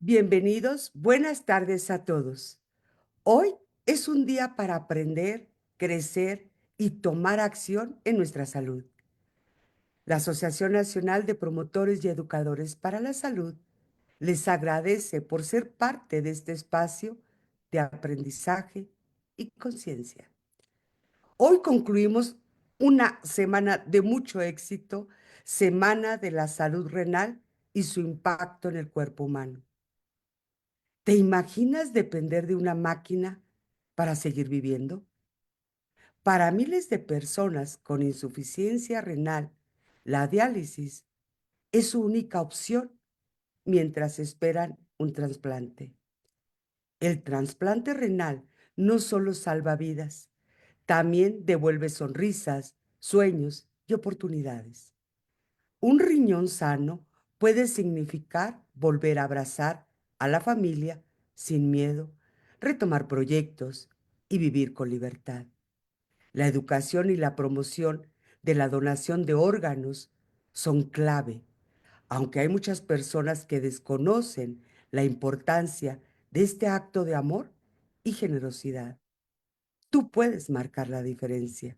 Bienvenidos, buenas tardes a todos. Hoy es un día para aprender, crecer y tomar acción en nuestra salud. La Asociación Nacional de Promotores y Educadores para la Salud les agradece por ser parte de este espacio de aprendizaje y conciencia. Hoy concluimos una semana de mucho éxito, Semana de la Salud Renal y su impacto en el cuerpo humano. ¿Te imaginas depender de una máquina para seguir viviendo? Para miles de personas con insuficiencia renal, la diálisis es su única opción mientras esperan un trasplante. El trasplante renal no solo salva vidas, también devuelve sonrisas, sueños y oportunidades. Un riñón sano puede significar volver a abrazar a la familia sin miedo, retomar proyectos y vivir con libertad. La educación y la promoción de la donación de órganos son clave, aunque hay muchas personas que desconocen la importancia de este acto de amor y generosidad. Tú puedes marcar la diferencia.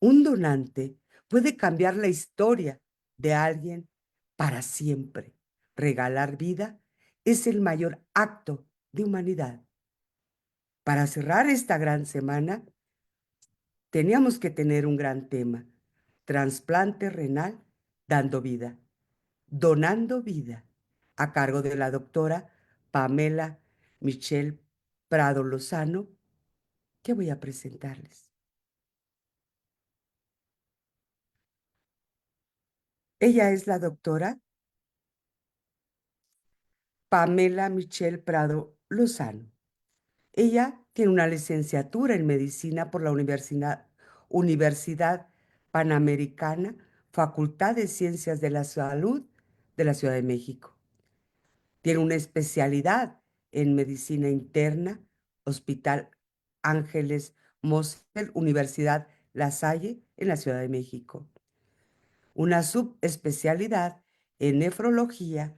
Un donante puede cambiar la historia de alguien para siempre. Regalar vida es el mayor acto de humanidad. Para cerrar esta gran semana, teníamos que tener un gran tema: trasplante renal dando vida, donando vida, a cargo de la doctora Pamela Michelle Prado Lozano, que voy a presentarles. Ella es la doctora Pamela Michelle Prado Lozano. Ella tiene una licenciatura en medicina por la Universidad Panamericana, Facultad de Ciencias de la Salud de la Ciudad de México. Tiene una especialidad en medicina interna, Hospital Ángeles Mosel, Universidad La Salle en la Ciudad de México. Una subespecialidad en nefrología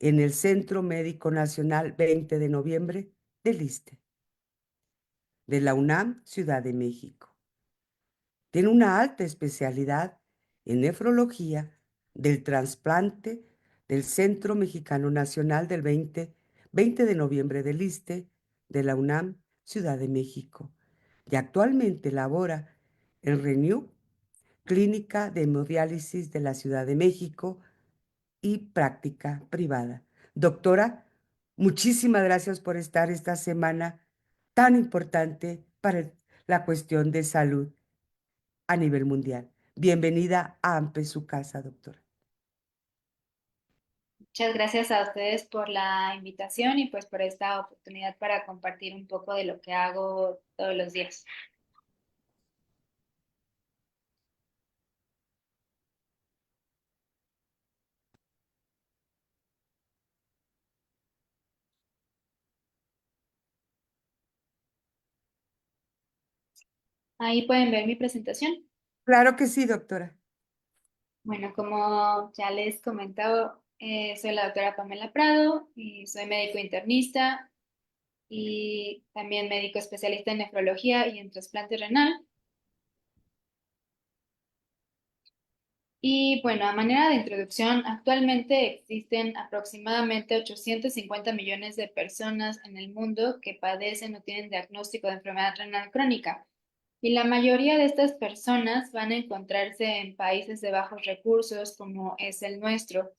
en el Centro Médico Nacional 20 de Noviembre del ISSSTE, de la UNAM, Ciudad de México. Tiene una alta especialidad en nefrología del trasplante del Centro Mexicano Nacional del 20 de Noviembre del ISSSTE, de la UNAM, Ciudad de México. Y actualmente labora en RENIU, Clínica de Hemodiálisis de la Ciudad de México, y práctica privada. Doctora, muchísimas gracias por estar esta semana tan importante para la cuestión de salud a nivel mundial. Bienvenida a AMPE, su casa, doctora. Muchas gracias a ustedes por la invitación y pues por esta oportunidad para compartir un poco de lo que hago todos los días. Ahí pueden ver mi presentación. Claro que sí, doctora. Bueno, como ya les comentaba, soy la doctora Pamela Prado y soy médico internista y también médico especialista en nefrología y en trasplante renal. Y bueno, a manera de introducción, actualmente existen aproximadamente 850 millones de personas en el mundo que padecen o tienen diagnóstico de enfermedad renal crónica. Y la mayoría de estas personas van a encontrarse en países de bajos recursos, como es el nuestro.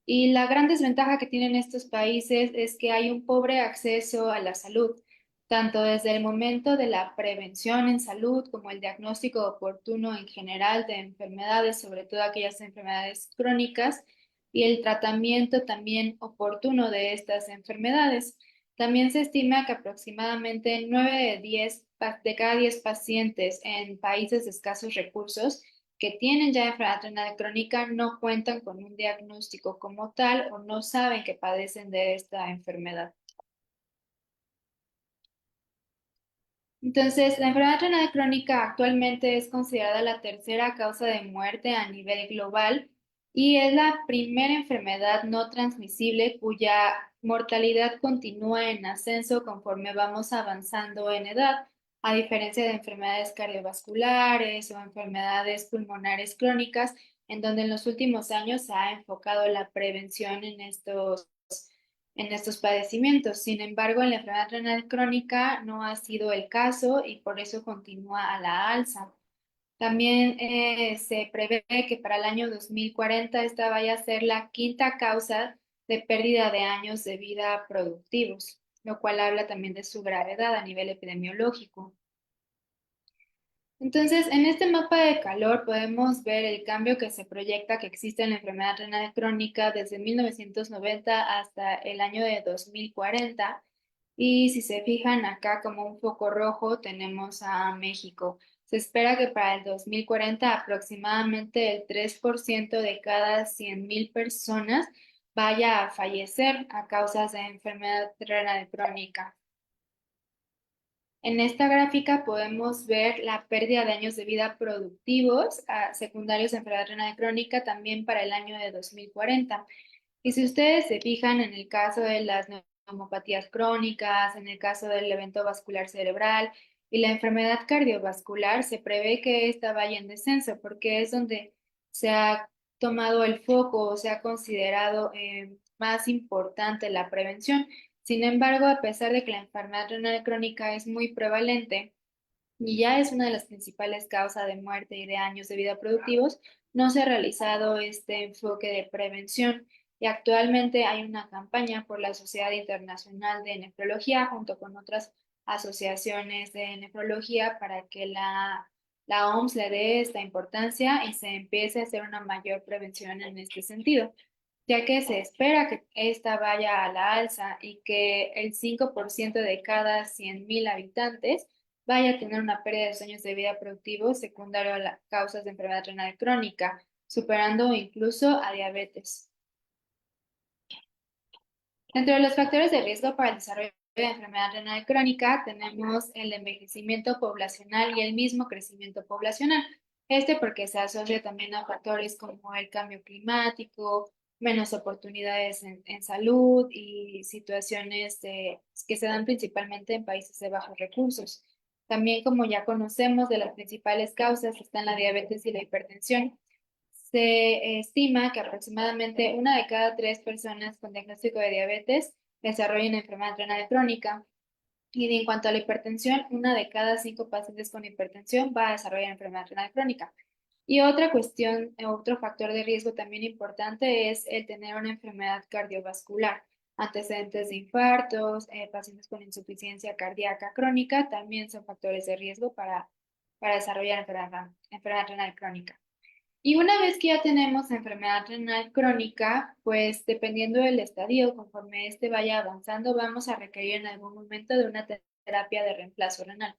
Y la gran desventaja que tienen estos países es que hay un pobre acceso a la salud, tanto desde el momento de la prevención en salud como el diagnóstico oportuno en general de enfermedades, sobre todo aquellas enfermedades crónicas, y el tratamiento también oportuno de estas enfermedades. También se estima que aproximadamente 9 de cada 10 pacientes en países de escasos recursos que tienen ya enfermedad renal crónica no cuentan con un diagnóstico como tal o no saben que padecen de esta enfermedad. Entonces, la enfermedad renal crónica actualmente es considerada la tercera causa de muerte a nivel global y es la primera enfermedad no transmisible cuya mortalidad continúa en ascenso conforme vamos avanzando en edad, a diferencia de enfermedades cardiovasculares o enfermedades pulmonares crónicas, en donde en los últimos años se ha enfocado la prevención en estos padecimientos. Sin embargo, en la enfermedad renal crónica no ha sido el caso y por eso continúa a la alza. También se prevé que para el año 2040 esta vaya a ser la quinta causa de pérdida de años de vida productivos, lo cual habla también de su gravedad a nivel epidemiológico. Entonces, en este mapa de calor podemos ver el cambio que se proyecta que existe en la enfermedad renal crónica desde 1990 hasta el año de 2040. Y si se fijan acá como un foco rojo, tenemos a México. Se espera que para el 2040 aproximadamente el 3% de cada 100.000 personas vaya a fallecer a causa de enfermedad renal crónica. En esta gráfica podemos ver la pérdida de años de vida productivos secundarios de enfermedad renal crónica también para el año de 2040. Y si ustedes se fijan en el caso de las neumopatías crónicas, en el caso del evento vascular cerebral y la enfermedad cardiovascular, se prevé que esta vaya en descenso porque es donde se ha tomado el foco o se ha considerado más importante la prevención. Sin embargo, a pesar de que la enfermedad renal crónica es muy prevalente y ya es una de las principales causas de muerte y de años de vida productivos, no se ha realizado este enfoque de prevención y actualmente hay una campaña por la Sociedad Internacional de Nefrología junto con otras asociaciones de nefrología para que la OMS le dé esta importancia y se empiece a hacer una mayor prevención en este sentido, ya que se espera que esta vaya a la alza y que el 5% de cada 100.000 habitantes vaya a tener una pérdida de años de vida productivos secundario a las causas de enfermedad renal crónica, superando incluso a diabetes. Dentro de los factores de riesgo para el desarrollo de enfermedad renal crónica tenemos el envejecimiento poblacional y el mismo crecimiento poblacional. Este porque se asocia también a factores como el cambio climático, menos oportunidades en salud y situaciones que se dan principalmente en países de bajos recursos. También, como ya conocemos, de las principales causas están la diabetes y la hipertensión. Se estima que aproximadamente una de cada tres personas con diagnóstico de diabetes desarrollan enfermedad renal crónica. Y en cuanto a la hipertensión, una de cada cinco pacientes con hipertensión va a desarrollar enfermedad renal crónica. Y otra cuestión, otro factor de riesgo también importante es el tener una enfermedad cardiovascular. Antecedentes de infartos, pacientes con insuficiencia cardíaca crónica también son factores de riesgo para desarrollar enfermedad renal crónica. Y una vez que ya tenemos enfermedad renal crónica, pues dependiendo del estadio, conforme este vaya avanzando, vamos a requerir en algún momento de una terapia de reemplazo renal.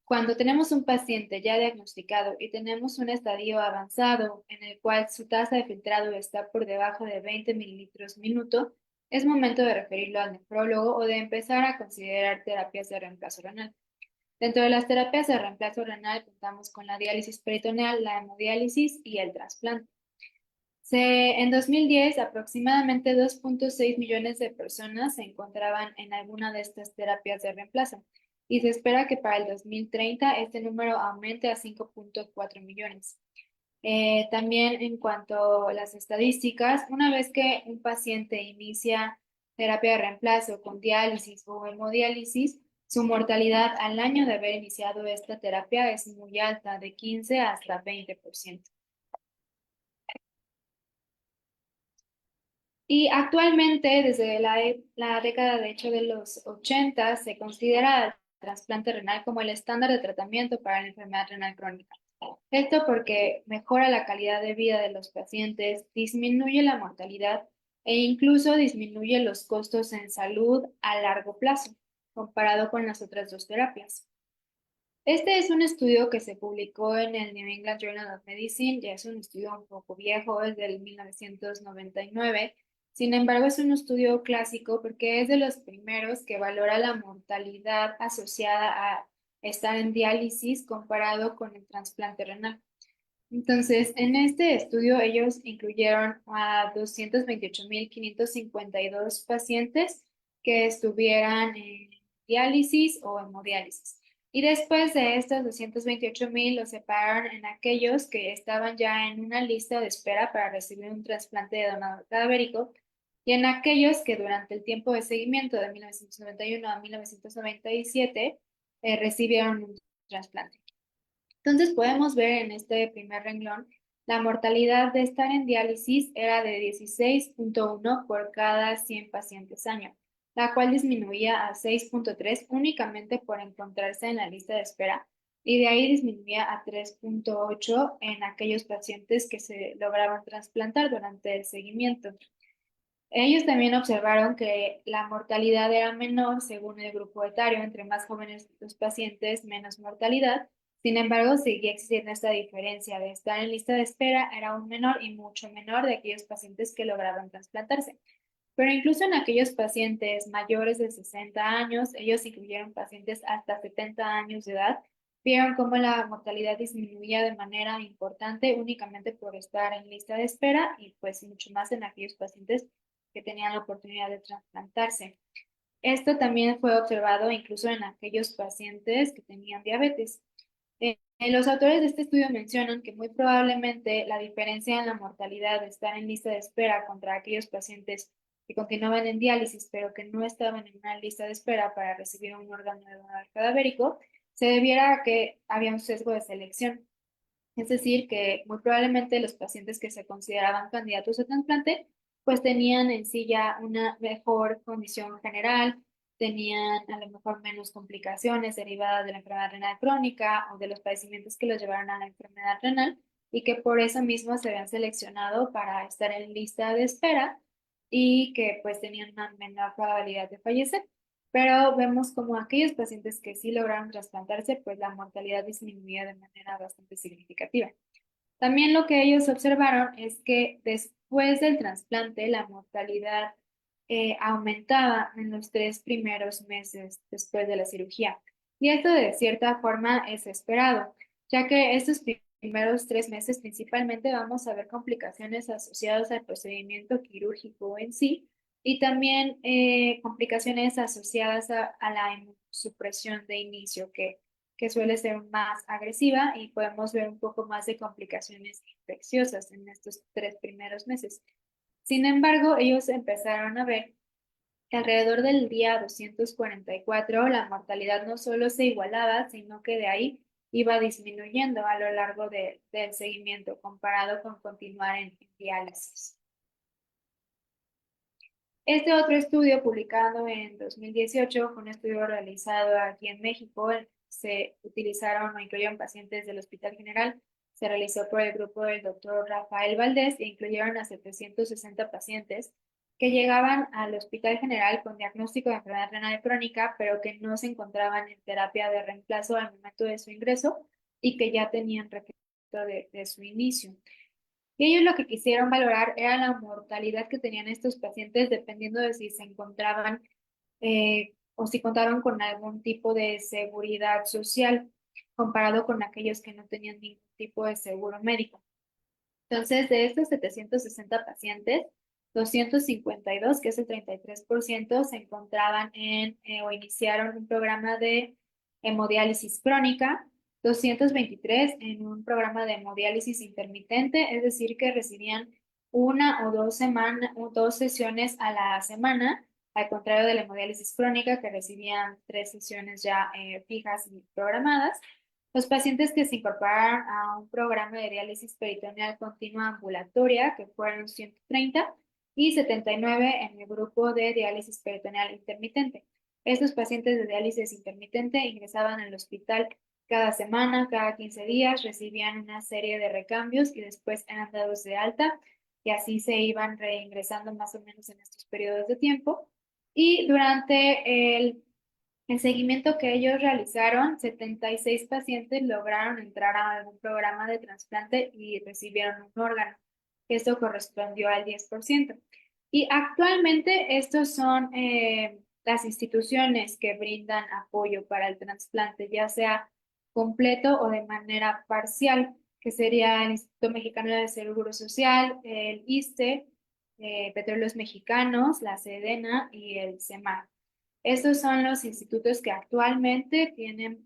Cuando tenemos un paciente ya diagnosticado y tenemos un estadio avanzado en el cual su tasa de filtrado está por debajo de 20 mililitros minuto, es momento de referirlo al nefrólogo o de empezar a considerar terapias de reemplazo renal. Dentro de las terapias de reemplazo renal contamos con la diálisis peritoneal, la hemodiálisis y el trasplante. En 2010, aproximadamente 2.6 millones de personas se encontraban en alguna de estas terapias de reemplazo y se espera que para el 2030 este número aumente a 5.4 millones. También en cuanto a las estadísticas, una vez que un paciente inicia terapia de reemplazo con diálisis o hemodiálisis, su mortalidad al año de haber iniciado esta terapia es muy alta, de 15 hasta 20%. Y actualmente, desde la década de hecho de los 80, se considera el trasplante renal como el estándar de tratamiento para la enfermedad renal crónica. Esto porque mejora la calidad de vida de los pacientes, disminuye la mortalidad e incluso disminuye los costos en salud a largo plazo, comparado con las otras dos terapias. Este es un estudio que se publicó en el New England Journal of Medicine, ya es un estudio un poco viejo, es del 1999. Sin embargo, es un estudio clásico porque es de los primeros que valora la mortalidad asociada a estar en diálisis comparado con el trasplante renal. Entonces, en este estudio ellos incluyeron a 228.552 pacientes que estuvieran en diálisis o hemodiálisis. Y después de estos 228.000 los separaron en aquellos que estaban ya en una lista de espera para recibir un trasplante de donador cadavérico y en aquellos que durante el tiempo de seguimiento de 1991 a 1997 recibieron un trasplante. Entonces podemos ver en este primer renglón, la mortalidad de estar en diálisis era de 16.1 por cada 100 pacientes año, la cual disminuía a 6.3 únicamente por encontrarse en la lista de espera y de ahí disminuía a 3.8 en aquellos pacientes que se lograban trasplantar durante el seguimiento. Ellos también observaron que la mortalidad era menor según el grupo etario, entre más jóvenes los pacientes, menos mortalidad. Sin embargo, seguía existiendo esta diferencia de estar en lista de espera, era aún menor y mucho menor de aquellos pacientes que lograban trasplantarse. Pero incluso en aquellos pacientes mayores de 60 años, ellos incluyeron pacientes hasta 70 años de edad, vieron cómo la mortalidad disminuía de manera importante únicamente por estar en lista de espera y pues mucho más en aquellos pacientes que tenían la oportunidad de trasplantarse. Esto también fue observado incluso en aquellos pacientes que tenían diabetes. Los autores de este estudio mencionan que muy probablemente la diferencia en la mortalidad de estar en lista de espera contra aquellos pacientes que continuaban en diálisis pero que no estaban en una lista de espera para recibir un órgano de donador cadavérico se debiera a que había un sesgo de selección. Es decir, que muy probablemente los pacientes que se consideraban candidatos a trasplante, pues tenían en sí ya una mejor condición general, tenían a lo mejor menos complicaciones derivadas de la enfermedad renal crónica o de los padecimientos que los llevaron a la enfermedad renal y que por eso mismo se habían seleccionado para estar en lista de espera y que pues tenían una menor probabilidad de fallecer. Pero vemos como aquellos pacientes que sí lograron trasplantarse, pues la mortalidad disminuía de manera bastante significativa. También lo que ellos observaron es que después del trasplante la mortalidad aumentaba en los 3 primeros meses después de la cirugía. Y esto de cierta forma es esperado, ya que estos primeros 3 meses principalmente vamos a ver complicaciones asociadas al procedimiento quirúrgico en sí y también complicaciones asociadas a la inmunosupresión de inicio, que suele ser más agresiva y podemos ver un poco más de complicaciones infecciosas en estos 3 primeros meses. Sin embargo, ellos empezaron a ver que alrededor del día 244 la mortalidad no solo se igualaba, sino que de ahí iba disminuyendo a lo largo del seguimiento comparado con continuar en diálisis. Este otro estudio publicado en 2018 fue un estudio realizado aquí en México. Se utilizaron o incluyeron pacientes del Hospital General. Se realizó por el grupo del doctor Rafael Valdés e incluyeron a 760 pacientes que llegaban al Hospital General con diagnóstico de enfermedad renal crónica, pero que no se encontraban en terapia de reemplazo al momento de su ingreso y que ya tenían registro de su inicio. Y ellos lo que quisieron valorar era la mortalidad que tenían estos pacientes dependiendo de si se encontraban o si contaban con algún tipo de seguridad social comparado con aquellos que no tenían ningún tipo de seguro médico. Entonces, de estos 760 pacientes, 252, que es el 33%, se encontraban en o iniciaron un programa de hemodiálisis crónica, 223 en un programa de hemodiálisis intermitente, es decir, que recibían una o 2 semanas o 2 sesiones a la semana, al contrario de la hemodiálisis crónica, que recibían 3 sesiones ya fijas y programadas. Los pacientes que se incorporaron a un programa de diálisis peritoneal continua ambulatoria, que fueron 130, y 79 en el grupo de diálisis peritoneal intermitente. Estos pacientes de diálisis intermitente ingresaban al hospital cada semana, cada 15 días, recibían una serie de recambios y después eran dados de alta, y así se iban reingresando más o menos en estos periodos de tiempo. Y durante el seguimiento que ellos realizaron, 76 pacientes lograron entrar a algún programa de trasplante y recibieron un órgano. Esto correspondió al 10%. Y actualmente estos son las instituciones que brindan apoyo para el trasplante, ya sea completo o de manera parcial. que sería el Instituto Mexicano de Seguro Social, el ISSSTE, Petróleos Mexicanos, la Sedena y el SEMAR. Estos son los institutos que actualmente tienen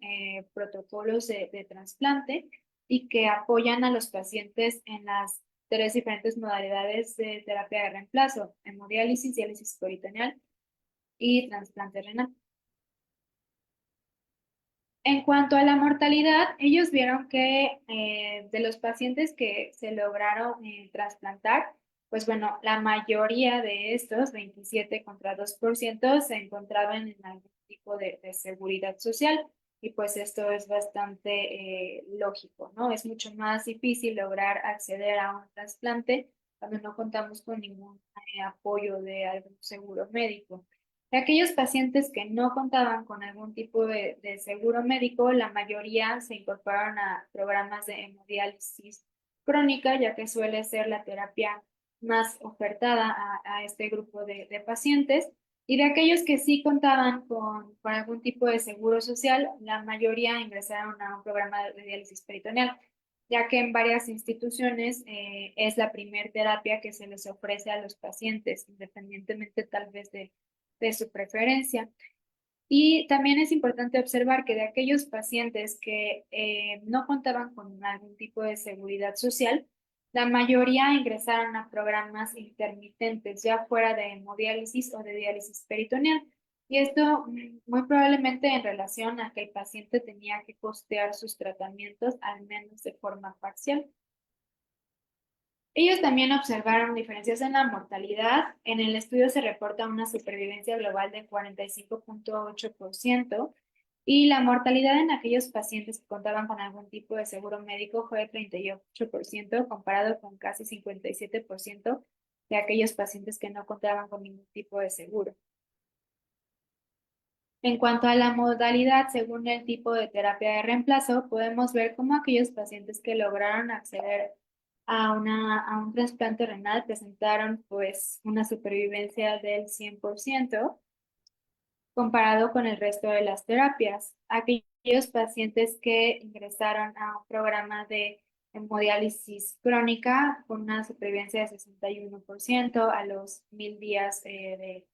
protocolos de trasplante y que apoyan a los pacientes en las tres diferentes modalidades de terapia de reemplazo: hemodiálisis, diálisis peritoneal y trasplante renal. En cuanto a la mortalidad, ellos vieron que de los pacientes que se lograron trasplantar, pues bueno, la mayoría de estos, 27 contra 2%, se encontraban en algún tipo de seguridad social, y pues esto es bastante lógico, ¿no? Es mucho más difícil lograr acceder a un trasplante cuando no contamos con ningún apoyo de algún seguro médico. De aquellos pacientes que no contaban con algún tipo de seguro médico, la mayoría se incorporaron a programas de hemodiálisis crónica, ya que suele ser la terapia más ofertada a este grupo de pacientes. Y de aquellos que sí contaban con algún tipo de seguro social, la mayoría ingresaron a un programa de diálisis peritoneal, ya que en varias instituciones es la primer terapia que se les ofrece a los pacientes, independientemente tal vez de su preferencia. Y también es importante observar que de aquellos pacientes que no contaban con algún tipo de seguridad social, la mayoría ingresaron a programas intermitentes, ya fuera de hemodiálisis o de diálisis peritoneal. Y esto muy probablemente en relación a que el paciente tenía que costear sus tratamientos al menos de forma parcial. Ellos también observaron diferencias en la mortalidad. En el estudio se reporta una supervivencia global de 45,8%, y la mortalidad en aquellos pacientes que contaban con algún tipo de seguro médico fue de 38%, comparado con casi 57% de aquellos pacientes que no contaban con ningún tipo de seguro. En cuanto a la modalidad, según el tipo de terapia de reemplazo, podemos ver cómo aquellos pacientes que lograron acceder a un trasplante renal presentaron pues una supervivencia del 100%, comparado con el resto de las terapias. Aquellos pacientes que ingresaron a un programa de hemodiálisis crónica con una supervivencia de 61% a los 1000 días de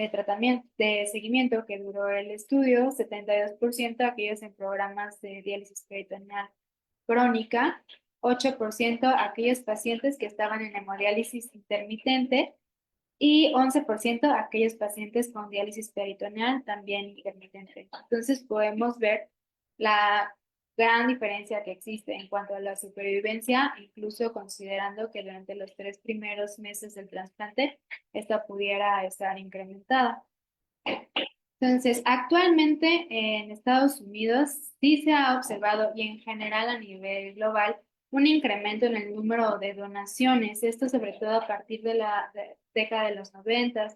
tratamiento, de seguimiento que duró el estudio, 72% aquellos en programas de diálisis peritoneal crónica, 8% aquellos pacientes que estaban en hemodiálisis intermitente y 11% aquellos pacientes con diálisis peritoneal también intermitente. Entonces podemos ver la gran diferencia que existe en cuanto a la supervivencia, incluso considerando que durante los 3 primeros meses del trasplante esta pudiera estar incrementada. Entonces, actualmente en Estados Unidos sí se ha observado, y en general a nivel global, un incremento en el número de donaciones, esto sobre todo a partir de la década de los 90,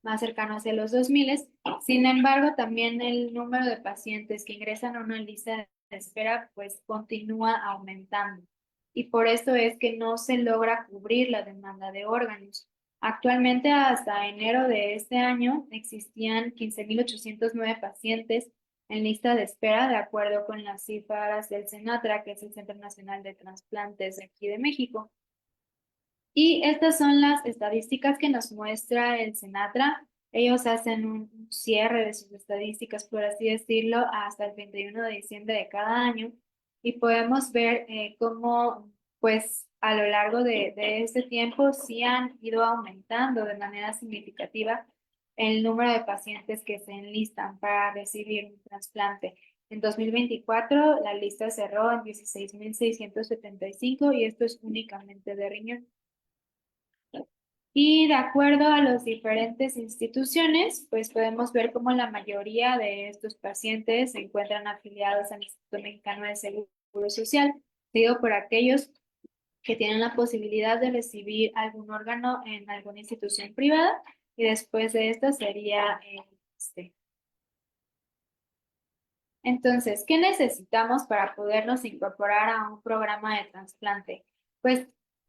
más cercano hacia los 2000. Sin embargo, también el número de pacientes que ingresan a una lista de espera pues continúa aumentando, y por eso es que no se logra cubrir la demanda de órganos. Actualmente, hasta enero de este año, existían 15,809 pacientes en lista de espera, de acuerdo con las cifras del CENATRA, que es el Centro Nacional de Transplantes de aquí de México. Y estas son las estadísticas que nos muestra el CENATRA. Ellos hacen un cierre de sus estadísticas, por así decirlo, hasta el 31 de diciembre de cada año, y podemos ver cómo, pues, a lo largo de este tiempo sí han ido aumentando de manera significativa el número de pacientes que se enlistan para recibir un trasplante. En 2024 la lista cerró en 16,675, y esto es únicamente de riñón. Y de acuerdo a las diferentes instituciones, pues podemos ver cómo la mayoría de estos pacientes se encuentran afiliados al Instituto Mexicano de Seguro Social, seguido por aquellos que tienen la posibilidad de recibir algún órgano en alguna institución privada, y después de esto sería este. Entonces, ¿qué necesitamos para podernos incorporar a un programa de trasplante? Pues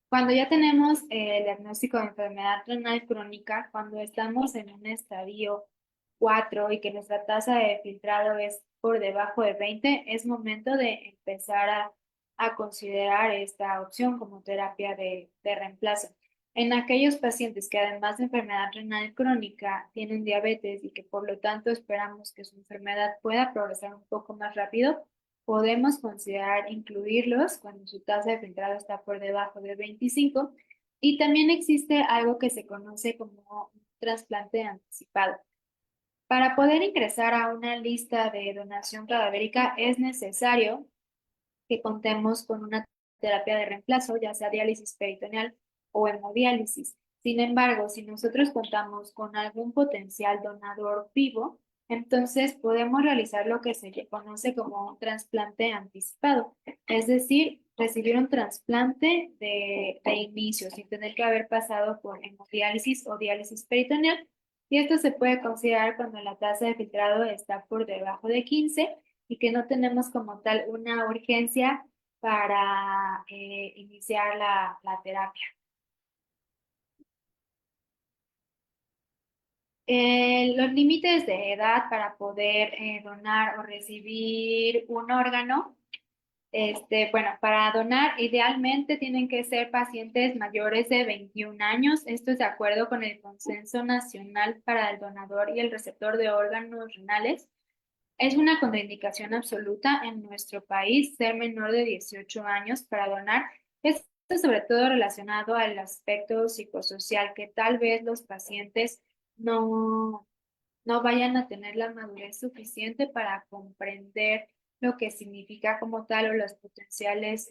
cuando ya tenemos el diagnóstico de enfermedad renal crónica, cuando estamos en un estadio 4 y que nuestra tasa de filtrado es por debajo de 20, es momento de empezar a a considerar esta opción como terapia de reemplazo. En aquellos pacientes que además de enfermedad renal crónica tienen diabetes y que por lo tanto esperamos que su enfermedad pueda progresar un poco más rápido, podemos considerar incluirlos cuando su tasa de filtrado está por debajo de 25. Y también existe algo que se conoce como un trasplante anticipado. Para poder ingresar a una lista de donación cadavérica es necesario que contemos con una terapia de reemplazo, ya sea diálisis peritoneal o hemodiálisis. Sin embargo, si nosotros contamos con algún potencial donador vivo, entonces podemos realizar lo que se conoce como un trasplante anticipado, es decir, recibir un trasplante de inicio sin tener que haber pasado por hemodiálisis o diálisis peritoneal. Y esto se puede considerar cuando la tasa de filtrado está por debajo de 15 y que no tenemos como tal una urgencia para iniciar la terapia. Los límites de edad para poder donar o recibir un órgano, bueno, para donar idealmente tienen que ser pacientes mayores de 21 años. Esto es de acuerdo con el Consenso Nacional para el Donador y el Receptor de Órganos Renales. Es una contraindicación absoluta en nuestro país ser menor de 18 años para donar. Esto sobre todo relacionado al aspecto psicosocial, que tal vez los pacientes no, no vayan a tener la madurez suficiente para comprender lo que significa como tal o las potenciales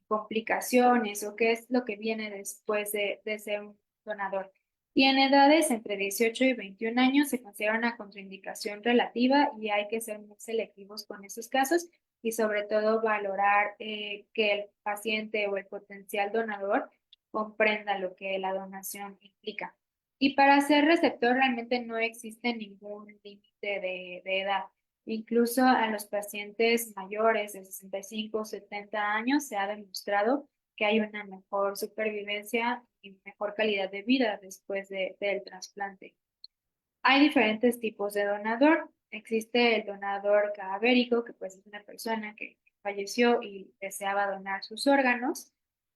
complicaciones o qué es lo que viene después de ser un donador. Y en edades entre 18 y 21 años se considera una contraindicación relativa y hay que ser muy selectivos con esos casos y sobre todo valorar que el paciente o el potencial donador comprenda lo que la donación implica. Y para ser receptor realmente no existe ningún límite de edad. Incluso a los pacientes mayores de 65 o 70 años se ha demostrado que hay una mejor supervivencia y mejor calidad de vida después del trasplante. Hay diferentes tipos de donador. Existe el donador cadavérico, que pues es una persona que falleció y deseaba donar sus órganos.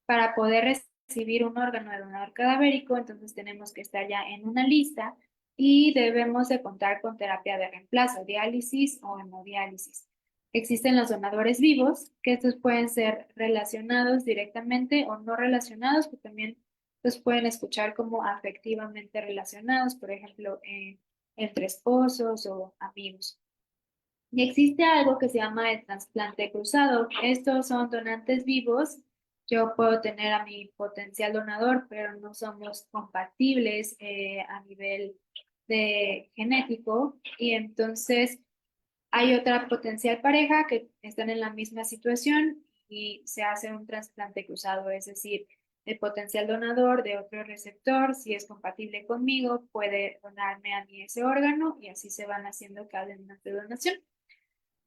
Para poder recibir un órgano de donador cadavérico, entonces tenemos que estar ya en una lista y debemos de contar con terapia de reemplazo, diálisis o hemodiálisis. Existen los donadores vivos, que estos pueden ser relacionados directamente o no relacionados, que también los pueden escuchar como afectivamente relacionados, por ejemplo, entre esposos o amigos. Y existe algo que se llama el trasplante cruzado. Estos son donantes vivos. Yo puedo tener a mi potencial donador, pero no somos compatibles a nivel de genético. Y entonces hay otra potencial pareja que están en la misma situación y se hace un trasplante cruzado, es decir, el potencial donador de otro receptor, si es compatible conmigo, puede donarme a mí ese órgano y así se van haciendo cadenas de donación.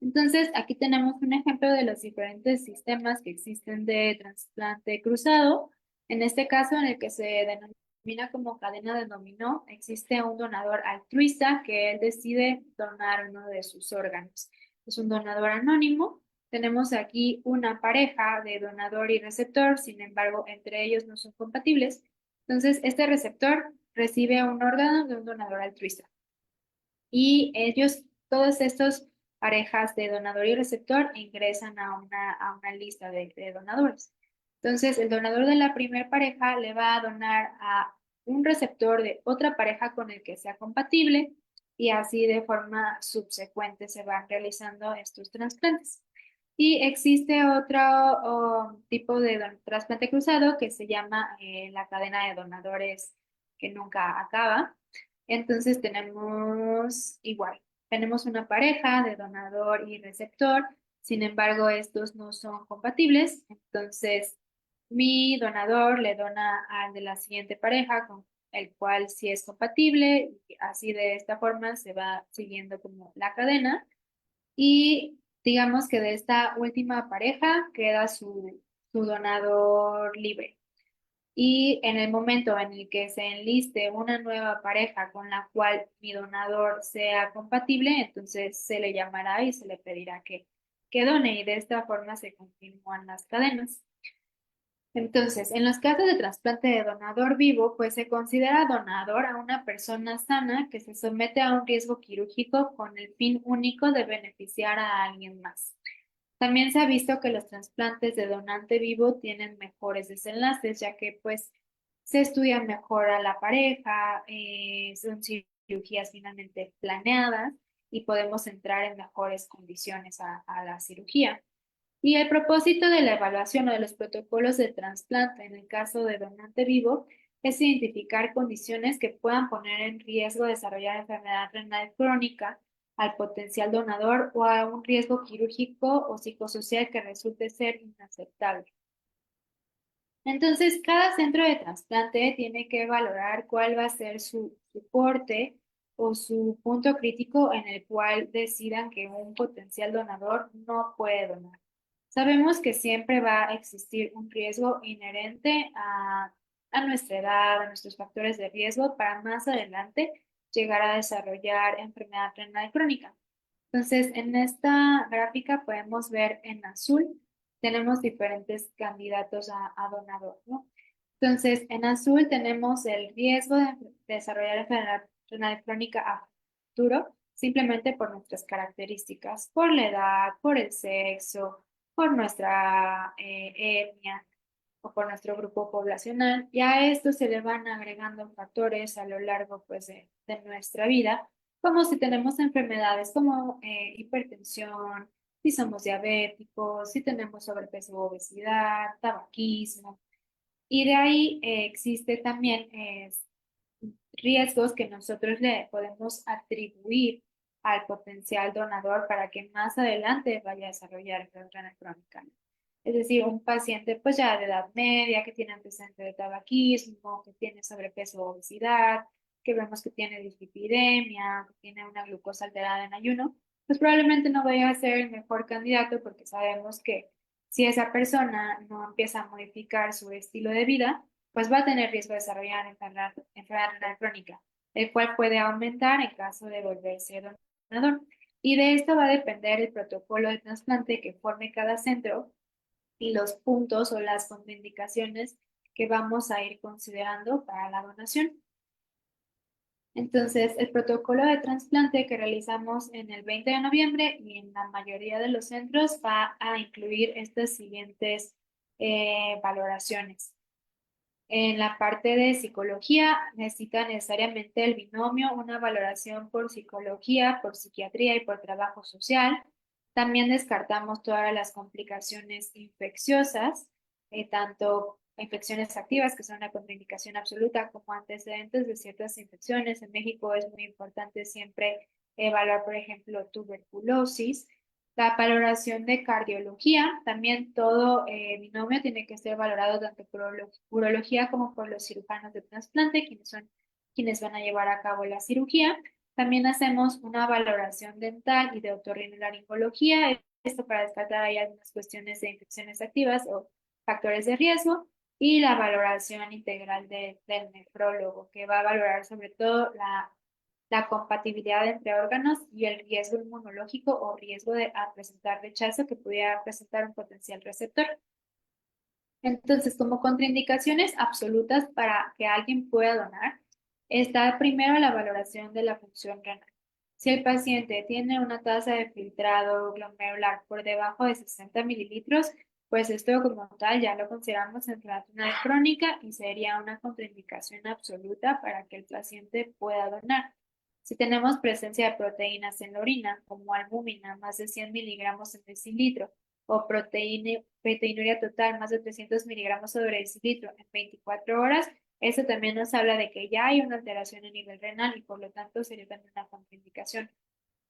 Entonces, aquí tenemos un ejemplo de los diferentes sistemas que existen de trasplante cruzado. En este caso, en el que se denomina como cadena de dominó, existe un donador altruista que él decide donar uno de sus órganos. Es un donador anónimo. Tenemos aquí una pareja de donador y receptor, sin embargo, entre ellos no son compatibles. Entonces, este receptor recibe un órgano de un donador altruista y ellos, todos estos parejas de donador y receptor ingresan a una lista de donadores. Entonces, el donador de la primera pareja le va a donar a un receptor de otra pareja con el que sea compatible y así de forma subsecuente se van realizando estos trasplantes. Y existe otro tipo de trasplante cruzado que se llama la cadena de donadores que nunca acaba. Entonces tenemos igual, tenemos una pareja de donador y receptor, sin embargo estos no son compatibles, entonces mi donador le dona al de la siguiente pareja con el cual sí es compatible y así de esta forma se va siguiendo como la cadena y digamos que de esta última pareja queda su donador libre. Y en el momento en el que se enliste una nueva pareja con la cual mi donador sea compatible, entonces se le llamará y se le pedirá que done y de esta forma se continúan las cadenas. Entonces, en los casos de trasplante de donador vivo, pues se considera donador a una persona sana que se somete a un riesgo quirúrgico con el fin único de beneficiar a alguien más. También se ha visto que los trasplantes de donante vivo tienen mejores desenlaces, ya que pues se estudia mejor a la pareja, son cirugías finalmente planeadas y podemos entrar en mejores condiciones a la cirugía. Y el propósito de la evaluación o de los protocolos de trasplante en el caso de donante vivo es identificar condiciones que puedan poner en riesgo desarrollar enfermedad renal crónica al potencial donador o a un riesgo quirúrgico o psicosocial que resulte ser inaceptable. Entonces, cada centro de trasplante tiene que valorar cuál va a ser su soporte o su punto crítico en el cual decidan que un potencial donador no puede donar. Sabemos que siempre va a existir un riesgo inherente a nuestra edad, a nuestros factores de riesgo para más adelante llegar a desarrollar enfermedad renal crónica. Entonces, en esta gráfica podemos ver en azul, tenemos diferentes candidatos a donador, ¿no? Entonces, en azul tenemos el riesgo de desarrollar enfermedad renal crónica a futuro, simplemente por nuestras características, por la edad, por el sexo, por nuestra etnia o por nuestro grupo poblacional. Y a esto se le van agregando factores a lo largo pues, de nuestra vida, como si tenemos enfermedades como hipertensión, si somos diabéticos, si tenemos sobrepeso o obesidad, tabaquismo. Y de ahí existe también riesgos que nosotros le podemos atribuir al potencial donador para que más adelante vaya a desarrollar enfermedad crónica. Es decir, un paciente pues ya de edad media, que tiene antecedente de tabaquismo, que tiene sobrepeso o obesidad, que vemos que tiene dislipidemia, que tiene una glucosa alterada en ayuno, pues probablemente no vaya a ser el mejor candidato porque sabemos que si esa persona no empieza a modificar su estilo de vida, pues va a tener riesgo de desarrollar enfermedad renal crónica, el cual puede aumentar en caso de volverse donador. Y de esto va a depender el protocolo de trasplante que forme cada centro y los puntos o las contraindicaciones que vamos a ir considerando para la donación. Entonces, el protocolo de trasplante que realizamos en el 20 de noviembre y en la mayoría de los centros va a incluir estas siguientes valoraciones. En la parte de psicología necesita necesariamente el binomio, una valoración por psicología, por psiquiatría y por trabajo social. También descartamos todas las complicaciones infecciosas, tanto infecciones activas, que son una contraindicación absoluta, como antecedentes de ciertas infecciones. En México es muy importante siempre evaluar, por ejemplo, tuberculosis. La valoración de cardiología, también todo binomio tiene que ser valorado tanto por urología como por los cirujanos de trasplante, quienes son quienes van a llevar a cabo la cirugía. También hacemos una valoración dental y de otorrinolaringología, esto para descartar ahí algunas cuestiones de infecciones activas o factores de riesgo, y la valoración integral del nefrólogo, que va a valorar sobre todo la compatibilidad entre órganos y el riesgo inmunológico o riesgo de presentar rechazo que pudiera presentar un potencial receptor. Entonces, como contraindicaciones absolutas para que alguien pueda donar, está primero la valoración de la función renal. Si el paciente tiene una tasa de filtrado glomerular por debajo de 60 mililitros, pues esto como tal ya lo consideramos enfermedad renal crónica y sería una contraindicación absoluta para que el paciente pueda donar. Si tenemos presencia de proteínas en la orina, como albúmina, más de 100 miligramos en decilitro, o proteinuria total, más de 300 miligramos sobre decilitro en 24 horas, eso también nos habla de que ya hay una alteración a nivel renal y por lo tanto sería también una contraindicación.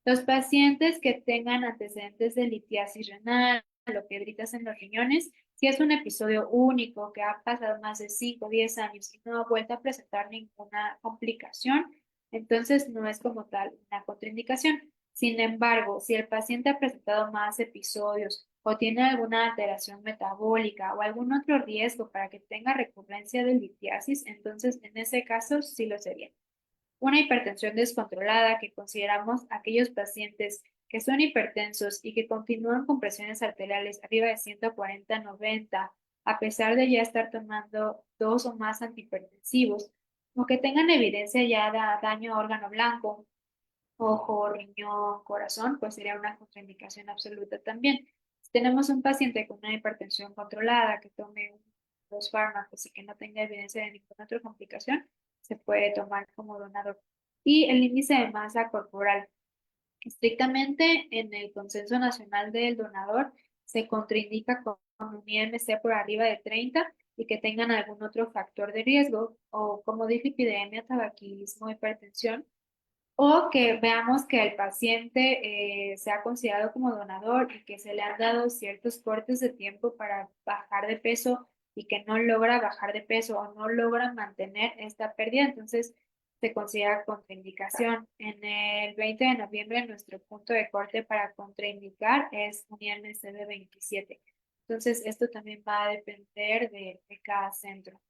Los pacientes que tengan antecedentes de litiasis renal o piedritas en los riñones, si es un episodio único que ha pasado más de 5 o 10 años y no ha vuelto a presentar ninguna complicación, entonces no es como tal una contraindicación. Sin embargo, si el paciente ha presentado más episodios o tiene alguna alteración metabólica o algún otro riesgo para que tenga recurrencia de litiasis, entonces en ese caso sí lo sería. Una hipertensión descontrolada, que consideramos aquellos pacientes que son hipertensos y que continúan con presiones arteriales arriba de 140/90, a pesar de ya estar tomando dos o más antihipertensivos, o que tengan evidencia ya de daño a órgano blanco, ojo, riñón, corazón, pues sería una contraindicación absoluta también. Si tenemos un paciente con una hipertensión controlada que tome los fármacos y que no tenga evidencia de ninguna otra complicación, se puede tomar como donador. Y el índice de masa corporal. Estrictamente en el consenso nacional del donador se contraindica con un IMC por arriba de 30 y que tengan algún otro factor de riesgo o como dislipidemia, tabaquismo, hipertensión, o que veamos que el paciente sea considerado como donador y que se le han dado ciertos cortes de tiempo para bajar de peso y que no logra bajar de peso o no logra mantener esta pérdida, entonces se considera contraindicación. En el 20 de noviembre nuestro punto de corte para contraindicar es un IMC de 27. Entonces esto también va a depender de cada centro.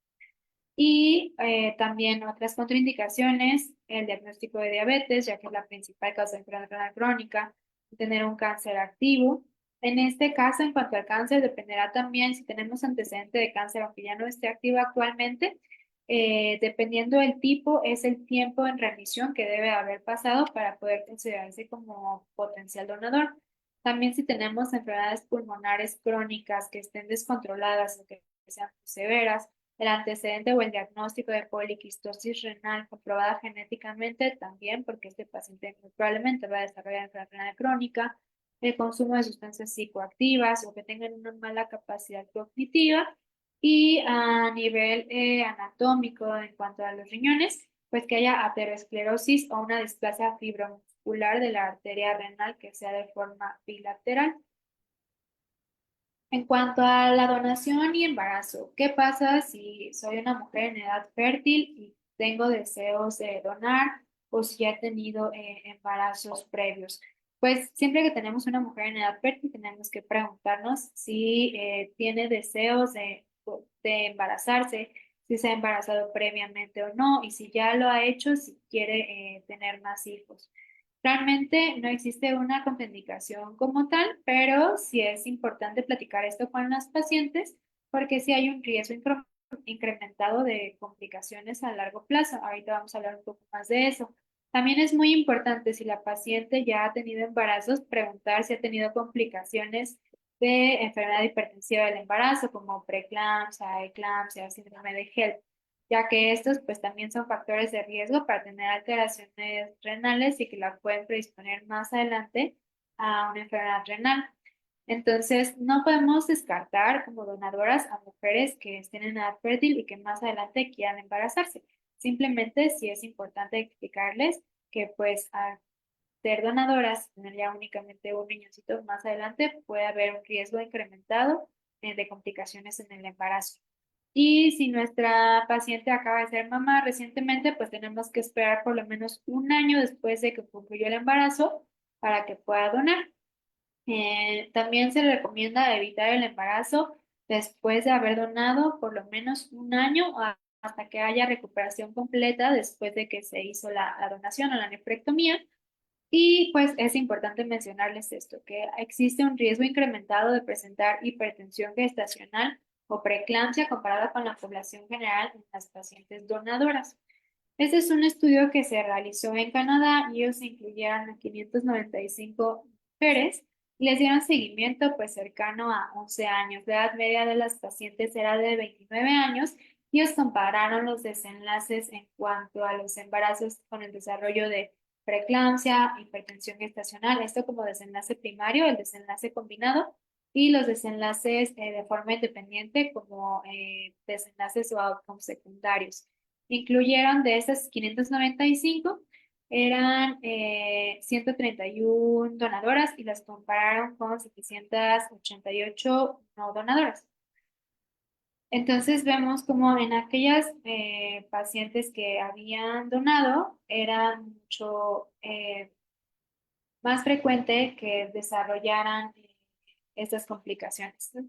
Y también otras contraindicaciones, el diagnóstico de diabetes, ya que es la principal causa de enfermedad renal crónica, tener un cáncer activo. En este caso, en cuanto al cáncer, dependerá también si tenemos antecedente de cáncer, aunque ya no esté activo actualmente, dependiendo del tipo, es el tiempo en remisión que debe haber pasado para poder considerarse como potencial donador. También si tenemos enfermedades pulmonares crónicas que estén descontroladas o que sean severas, el antecedente o el diagnóstico de poliquistosis renal comprobada genéticamente también, porque este paciente muy probablemente va a desarrollar enfermedad renal crónica, el consumo de sustancias psicoactivas o que tengan una mala capacidad cognitiva. Y a nivel anatómico, en cuanto a los riñones, pues que haya aterosclerosis o una displasia fibromuscular de la arteria renal que sea de forma bilateral. En cuanto a la donación y embarazo, ¿qué pasa si soy una mujer en edad fértil y tengo deseos de donar o si ya he tenido embarazos previos? Pues siempre que tenemos una mujer en edad fértil tenemos que preguntarnos si tiene deseos de embarazarse, si se ha embarazado previamente o no y si ya lo ha hecho, si quiere tener más hijos. Realmente no existe una contraindicación como tal, pero sí es importante platicar esto con las pacientes porque sí hay un riesgo incrementado de complicaciones a largo plazo. Ahorita vamos a hablar un poco más de eso. También es muy importante si la paciente ya ha tenido embarazos, preguntar si ha tenido complicaciones de enfermedad hipertensiva del embarazo, como preeclampsia, eclampsia, síndrome de HELP, ya que estos pues también son factores de riesgo para tener alteraciones renales y que la pueden predisponer más adelante a una enfermedad renal. Entonces, no podemos descartar como donadoras a mujeres que estén en edad fértil y que más adelante quieran embarazarse. Simplemente sí es importante explicarles que pues al ser donadoras, tener ya únicamente un niñocito más adelante, puede haber un riesgo incrementado de complicaciones en el embarazo. Y si nuestra paciente acaba de ser mamá recientemente, pues tenemos que esperar por lo menos un año después de que concluyó el embarazo para que pueda donar. También se recomienda evitar el embarazo después de haber donado por lo menos un año hasta que haya recuperación completa después de que se hizo la donación o la nefrectomía. Y pues es importante mencionarles esto, que existe un riesgo incrementado de presentar hipertensión gestacional o preeclampsia comparada con la población general en las pacientes donadoras. Este es un estudio que se realizó en Canadá y ellos incluyeron a 595 mujeres y les dieron seguimiento pues cercano a 11 años. La edad media de las pacientes era de 29 años y ellos compararon los desenlaces en cuanto a los embarazos con el desarrollo de preeclampsia, hipertensión gestacional, esto como desenlace primario, el desenlace combinado, y los desenlaces de forma independiente como desenlaces o outcomes secundarios. Incluyeron de esas 595, eran 131 donadoras y las compararon con 788 no donadoras. Entonces vemos como en aquellas pacientes que habían donado era mucho más frecuente que desarrollaran estas complicaciones, ¿no?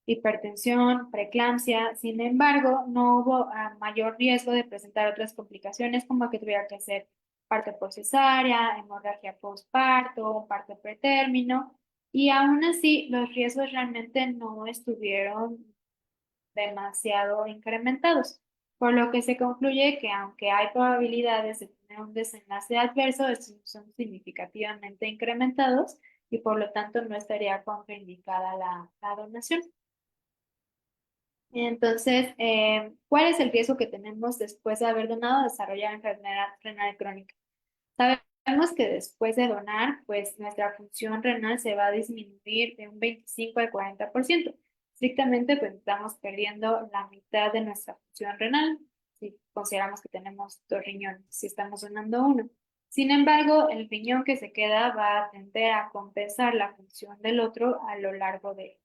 hipertensión, preeclampsia. Sin embargo, no hubo mayor riesgo de presentar otras complicaciones como que tuviera que ser parto por cesárea, hemorragia postparto, parto pretérmino. Y aún así, los riesgos realmente no estuvieron demasiado incrementados, por lo que se concluye que aunque hay probabilidades de tener un desenlace adverso, estos son significativamente incrementados y por lo tanto no estaría contraindicada la donación. Entonces, ¿cuál es el riesgo que tenemos después de haber donado? Desarrollar enfermedad renal crónica. Sabemos que después de donar, pues nuestra función renal se va a disminuir de un 25 al 40%. Estrictamente, pues estamos perdiendo la mitad de nuestra función renal, si consideramos que tenemos dos riñones, si estamos donando uno. Sin embargo, el riñón que se queda va a tender a compensar la función del otro a lo largo del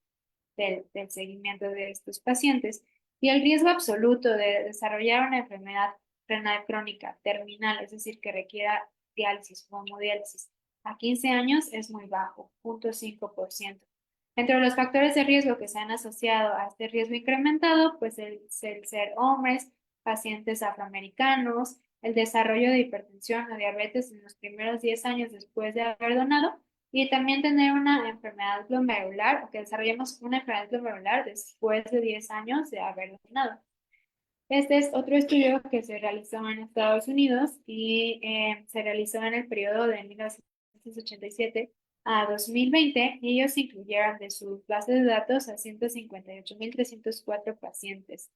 seguimiento de estos pacientes. Y el riesgo absoluto de desarrollar una enfermedad renal crónica terminal, es decir, que requiera diálisis o hemodiálisis, a 15 años es muy bajo, 0.5%. Entre los factores de riesgo que se han asociado a este riesgo incrementado, pues el ser hombres, pacientes afroamericanos, el desarrollo de hipertensión o diabetes en los primeros 10 años después de haber donado, y también tener una enfermedad glomerular o que desarrollemos una enfermedad glomerular después de 10 años de haber donado. Este es otro estudio que se realizó en Estados Unidos y se realizó en el periodo de 1987 a 2020 y ellos incluyeron de sus bases de datos a 158.304 pacientes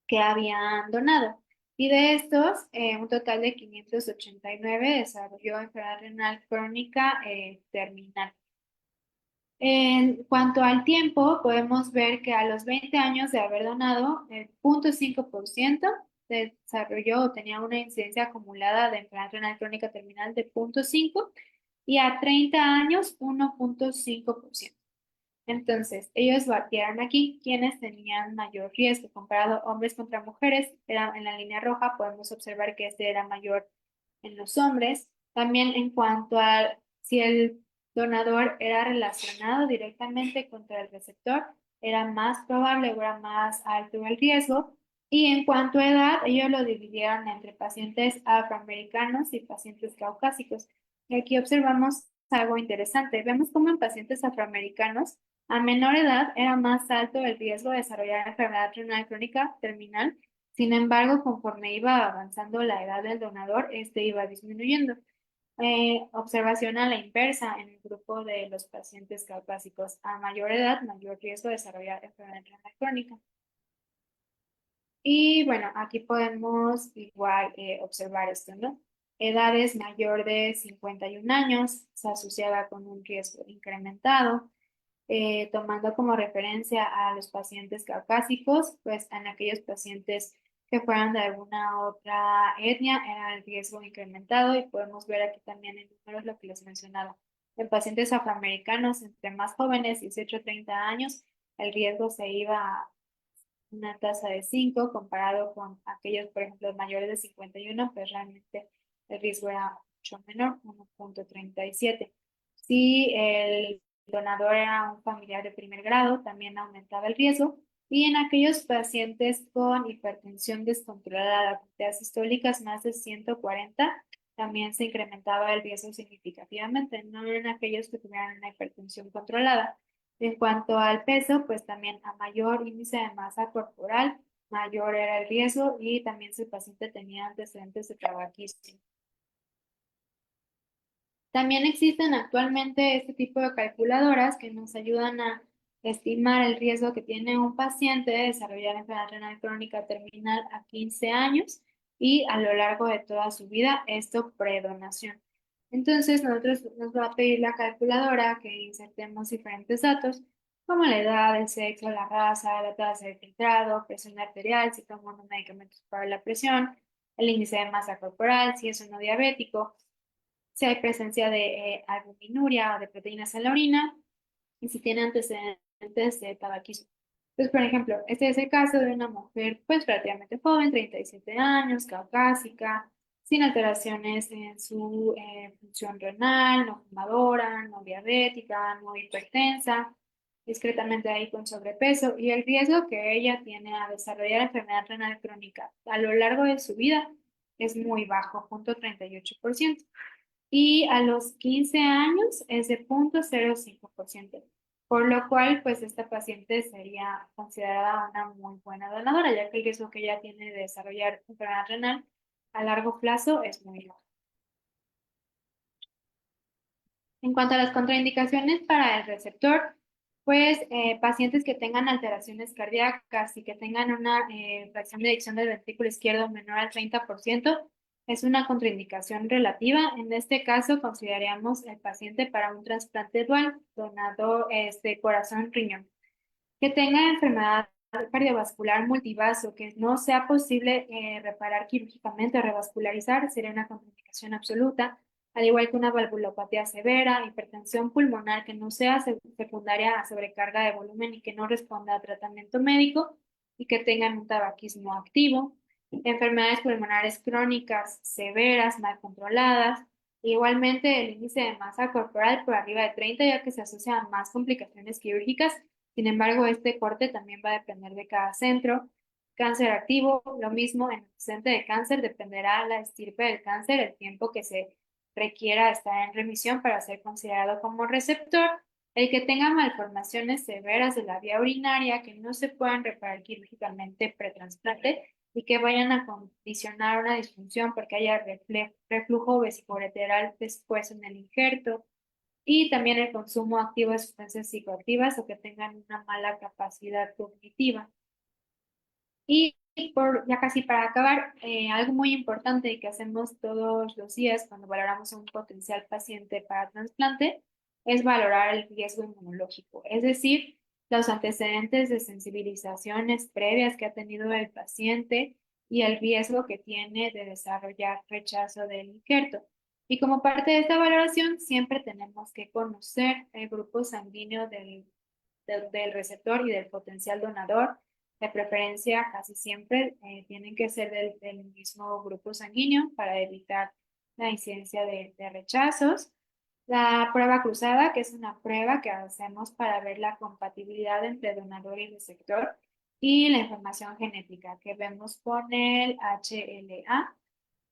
que habían donado. Y de estos, un total de 589 desarrolló enfermedad renal crónica terminal. En cuanto al tiempo, podemos ver que a los 20 años de haber donado, el 0.5% desarrolló o tenía una incidencia acumulada de enfermedad renal crónica terminal de 0.5 y a 30 años 1.5%. Entonces, ellos batieron aquí quienes tenían mayor riesgo comparado hombres contra mujeres. Era en la línea roja podemos observar que este era mayor en los hombres. También en cuanto a si el donador era relacionado directamente contra el receptor, era más probable o era más alto el riesgo. Y en cuanto a edad, ellos lo dividieron entre pacientes afroamericanos y pacientes caucásicos. Y aquí observamos algo interesante. Vemos cómo en pacientes afroamericanos a menor edad era más alto el riesgo de desarrollar enfermedad renal crónica terminal. Sin embargo, conforme iba avanzando la edad del donador, este iba disminuyendo. Observación a la inversa en el grupo de los pacientes caucásicos. A mayor edad, mayor riesgo de desarrollar enfermedad renal crónica. Y bueno, aquí podemos igual observar esto, ¿no? Edades mayor de 51 años se asociaba con un riesgo incrementado. Tomando como referencia a los pacientes caucásicos, pues en aquellos pacientes que fueran de alguna otra etnia era el riesgo incrementado y podemos ver aquí también en números lo que les mencionaba. En pacientes afroamericanos entre más jóvenes, 18 a 30 años, el riesgo se iba a una tasa de 5 comparado con aquellos, por ejemplo, mayores de 51, pues realmente el riesgo era mucho menor, 1.37. Si el donador era un familiar de primer grado, también aumentaba el riesgo. Y en aquellos pacientes con hipertensión descontrolada, puntas sistólicas más de 140, también se incrementaba el riesgo significativamente, no en aquellos que tuvieran una hipertensión controlada. En cuanto al peso, pues también a mayor índice de masa corporal, mayor era el riesgo y también si el paciente tenía antecedentes de tabaquismo. También existen actualmente este tipo de calculadoras que nos ayudan a estimar el riesgo que tiene un paciente de desarrollar enfermedad renal crónica terminal a 15 años y a lo largo de toda su vida, esto predonación. Entonces, nosotros nos va a pedir la calculadora que insertemos diferentes datos, como la edad, el sexo, la raza, la tasa de filtrado, presión arterial, si toma unos medicamentos para la presión, el índice de masa corporal, si es o no diabético, si hay presencia de albuminuria o de proteínas en la orina y si tiene antecedentes de tabaquismo. Entonces, por ejemplo, este es el caso de una mujer pues relativamente joven, 37 años, caucásica, sin alteraciones en su función renal, no fumadora, no diabética, no hipertensa, discretamente ahí con sobrepeso y el riesgo que ella tiene a desarrollar enfermedad renal crónica a lo largo de su vida es muy bajo, 0,38%. Y a los 15 años es de 0,05%, por lo cual pues esta paciente sería considerada una muy buena donadora, ya que el riesgo que ella tiene de desarrollar enfermedad renal a largo plazo es muy bajo. En cuanto a las contraindicaciones para el receptor, pues pacientes que tengan alteraciones cardíacas y que tengan una fracción de eyección del ventrículo izquierdo menor al 30% es una contraindicación relativa. En este caso, consideraríamos el paciente para un trasplante dual, donador corazón-riñón, que tenga enfermedad cardiovascular multivaso, que no sea posible reparar quirúrgicamente o revascularizar, sería una contraindicación absoluta, al igual que una valvulopatía severa, hipertensión pulmonar que no sea secundaria a sobrecarga de volumen y que no responda a tratamiento médico y que tengan un tabaquismo activo, enfermedades pulmonares crónicas severas, mal controladas, igualmente el índice de masa corporal por arriba de 30, ya que se asocia a más complicaciones quirúrgicas. Sin embargo, este corte también va a depender de cada centro. Cáncer activo, lo mismo en el paciente de cáncer, dependerá la estirpe del cáncer, el tiempo que se requiera estar en remisión para ser considerado como receptor. El que tenga malformaciones severas de la vía urinaria que no se puedan reparar quirúrgicamente pretransplante y que vayan a condicionar una disfunción porque haya reflujo vesicoureteral después en el injerto y también el consumo activo de sustancias psicoactivas o que tengan una mala capacidad cognitiva. Y ya casi para acabar, algo muy importante que hacemos todos los días cuando valoramos a un potencial paciente para trasplante es valorar el riesgo inmunológico, es decir, los antecedentes de sensibilizaciones previas que ha tenido el paciente y el riesgo que tiene de desarrollar rechazo del injerto. Y como parte de esta valoración, siempre tenemos que conocer el grupo sanguíneo del receptor y del potencial donador. De preferencia, casi siempre tienen que ser del mismo grupo sanguíneo para evitar la incidencia de rechazos. La prueba cruzada, que es una prueba que hacemos para ver la compatibilidad entre donador y receptor, y la información genética que vemos con el HLA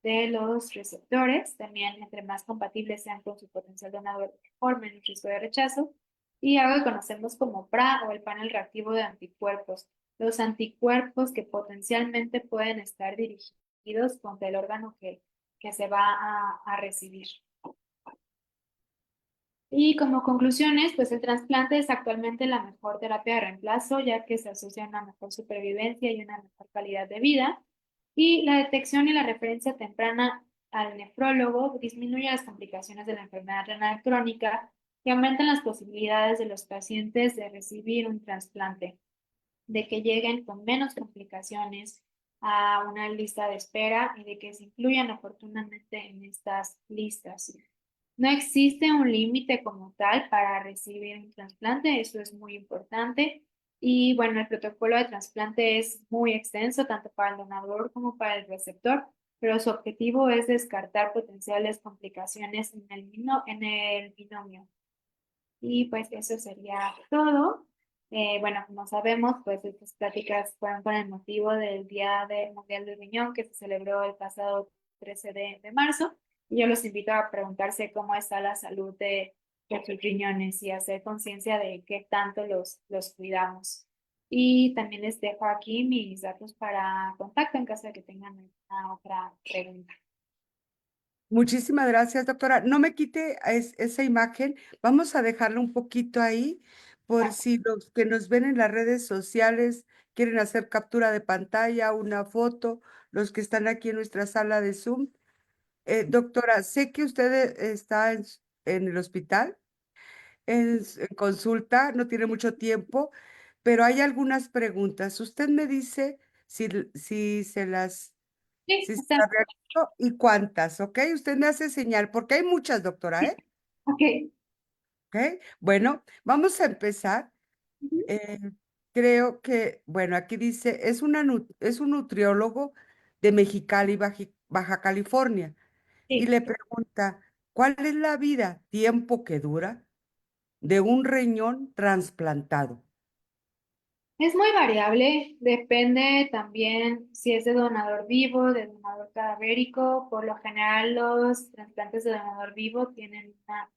de los receptores. También, entre más compatibles sean con su potencial donador, mejor, menos riesgo de rechazo. Y algo que conocemos como PRA o el panel reactivo de anticuerpos. Los anticuerpos que potencialmente pueden estar dirigidos contra el órgano que se va a recibir. Y como conclusiones, pues el trasplante es actualmente la mejor terapia de reemplazo, ya que se asocia a una mejor supervivencia y una mejor calidad de vida. Y la detección y la referencia temprana al nefrólogo disminuye las complicaciones de la enfermedad renal crónica y aumentan las posibilidades de los pacientes de recibir un trasplante, de que lleguen con menos complicaciones a una lista de espera y de que se incluyan oportunamente en estas listas. No existe un límite como tal para recibir un trasplante, eso es muy importante. Y bueno, el protocolo de trasplante es muy extenso, tanto para el donador como para el receptor, pero su objetivo es descartar potenciales complicaciones en el binomio. Y pues eso sería todo. Bueno, como sabemos, pues estas pláticas fueron con el motivo del Mundial del Riñón que se celebró el pasado 13 de marzo. Y yo los invito a preguntarse cómo está la salud de sus riñones y hacer conciencia de qué tanto los cuidamos. Y también les dejo aquí mis datos para contacto en caso de que tengan alguna otra pregunta. Muchísimas gracias, doctora. No me quite esa imagen. Vamos a dejarla un poquito ahí por si los que nos ven en las redes sociales quieren hacer captura de pantalla, una foto, los que están aquí en nuestra sala de Zoom. Doctora, sé que usted está en el hospital, en consulta, no tiene mucho tiempo, pero hay algunas preguntas. Usted me dice si se las Sí, sí, sí, está. la realizo y cuántas, ¿ok? Usted me hace señal, porque hay muchas, doctora, ¿eh? Ok. ¿Ok? Bueno, vamos a empezar. Ujú. Eh, creo que, bueno, aquí dice, es un nutriólogo de Mexicali, Baja California, y Sí. le pregunta, ¿cuál es la vida? ¿Tiempo que dura? de un riñón trasplantado? Es muy variable, depende también si es de donador vivo, de donador cadavérico. Por lo general, los trasplantes de donador vivo tienen una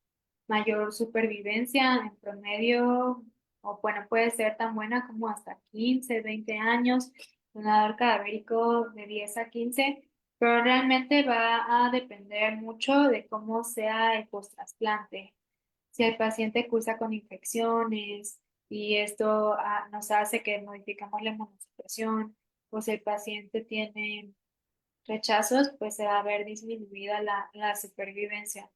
mayor supervivencia en promedio, o bueno, puede ser tan buena como hasta 15, 20 años, donador cadavérico de 10 a 15, pero realmente va a depender mucho de cómo sea el post-trasplante. Si el paciente cursa con infecciones y esto nos hace que modificamos la inmunosupresión, o si el paciente tiene rechazos, pues se va a ver disminuida la supervivencia.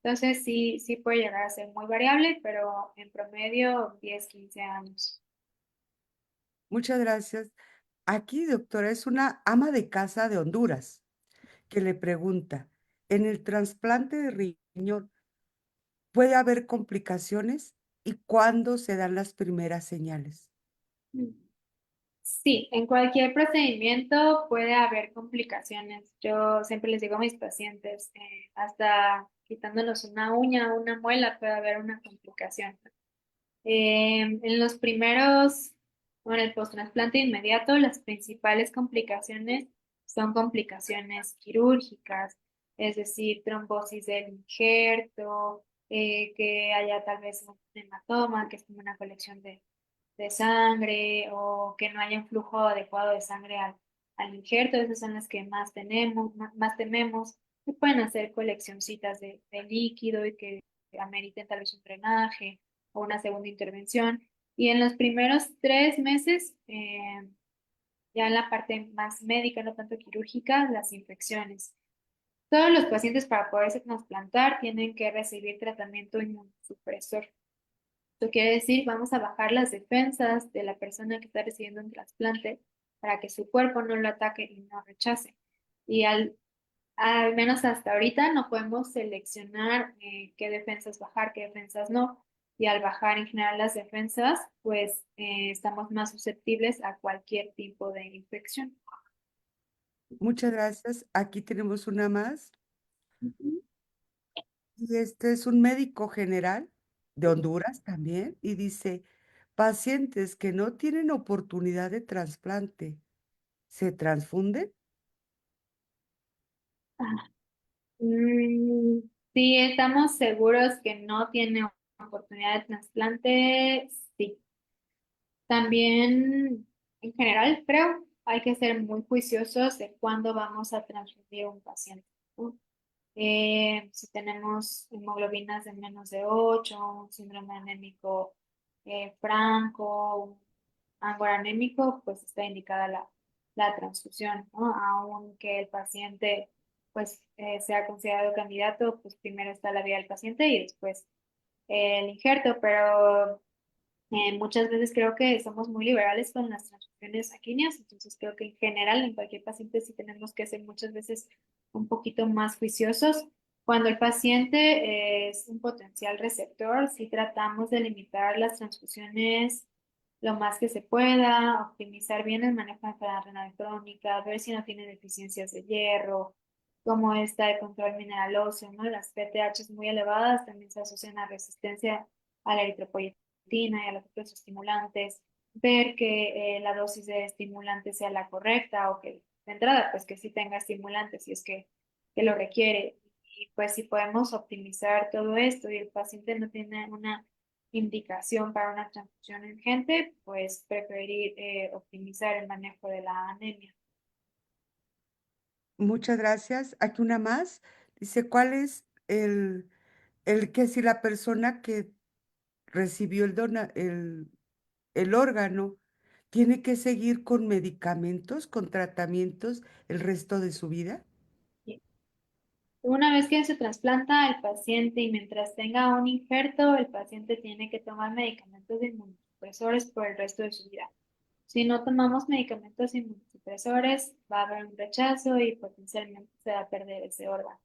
Entonces sí, sí puede llegar a ser muy variable, pero en promedio 10, 15 años. Muchas gracias. Aquí, doctora, es una ama de casa de Honduras que le pregunta, ¿en el trasplante de riñón puede haber complicaciones y cuándo se dan las primeras señales? Sí, en cualquier procedimiento puede haber complicaciones. Yo siempre les digo a mis pacientes, hasta quitándonos una uña o una muela puede haber una complicación. En los primeros, o en el post-trasplante inmediato, las principales complicaciones son complicaciones quirúrgicas, es decir, trombosis del injerto, que haya tal vez un hematoma, que es como una colección de sangre, o que no haya un flujo adecuado de sangre al injerto. Esas son las que más tenemos, más tememos. Se pueden hacer coleccioncitas de líquido y que ameriten tal vez un drenaje o una segunda intervención. Y en los primeros 3 meses, ya en la parte más médica, no tanto quirúrgica, las infecciones. Todos los pacientes para poderse trasplantar tienen que recibir tratamiento inmunosupresor. Esto quiere decir, vamos a bajar las defensas de la persona que está recibiendo un trasplante para que su cuerpo no lo ataque y no rechace. Y al menos hasta ahorita no podemos seleccionar qué defensas bajar, qué defensas no. Y al bajar en general las defensas, pues estamos más susceptibles a cualquier tipo de infección. Muchas gracias. Aquí tenemos una más. Y este es un médico general de Honduras también y dice, pacientes que no tienen oportunidad de trasplante, ¿se transfunden? Mm, si estamos seguros que no tiene oportunidad de trasplante, sí. También, en general, creo, hay que ser muy juiciosos de cuándo vamos a transfundir un paciente, ¿no? Si tenemos hemoglobinas de menos de 8, un síndrome anémico franco, un ángor anémico, pues está indicada la transfusión, ¿no? Aunque el paciente pues sea considerado candidato, pues primero está la vida del paciente y después el injerto, pero muchas veces creo que somos muy liberales con las transfusiones sanguíneas, entonces creo que en general en cualquier paciente sí tenemos que ser muchas veces un poquito más juiciosos. Cuando el paciente es un potencial receptor, sí tratamos de limitar las transfusiones lo más que se pueda, optimizar bien el manejo de enfermedad renal crónica, ver si no tiene deficiencias de hierro, cómo está el control mineral óseo, ¿no? Las PTH muy elevadas también se asocian a resistencia a la eritropoyetina y a los otros estimulantes, ver que la dosis de estimulante sea la correcta o que de entrada pues que sí tenga estimulantes si es que lo requiere. Y pues si podemos optimizar todo esto y el paciente no tiene una indicación para una transfusión urgente, pues preferir optimizar el manejo de la anemia. Muchas gracias. Aquí una más. Dice, ¿cuál es el que si la persona que recibió el órgano tiene que seguir con medicamentos, con tratamientos el resto de su vida? Una vez que se trasplanta el paciente y mientras tenga un injerto, el paciente tiene que tomar medicamentos inmunosupresores por el resto de su vida. Si no tomamos medicamentos inmunosupresores, va a haber un rechazo y potencialmente se va a perder ese órgano.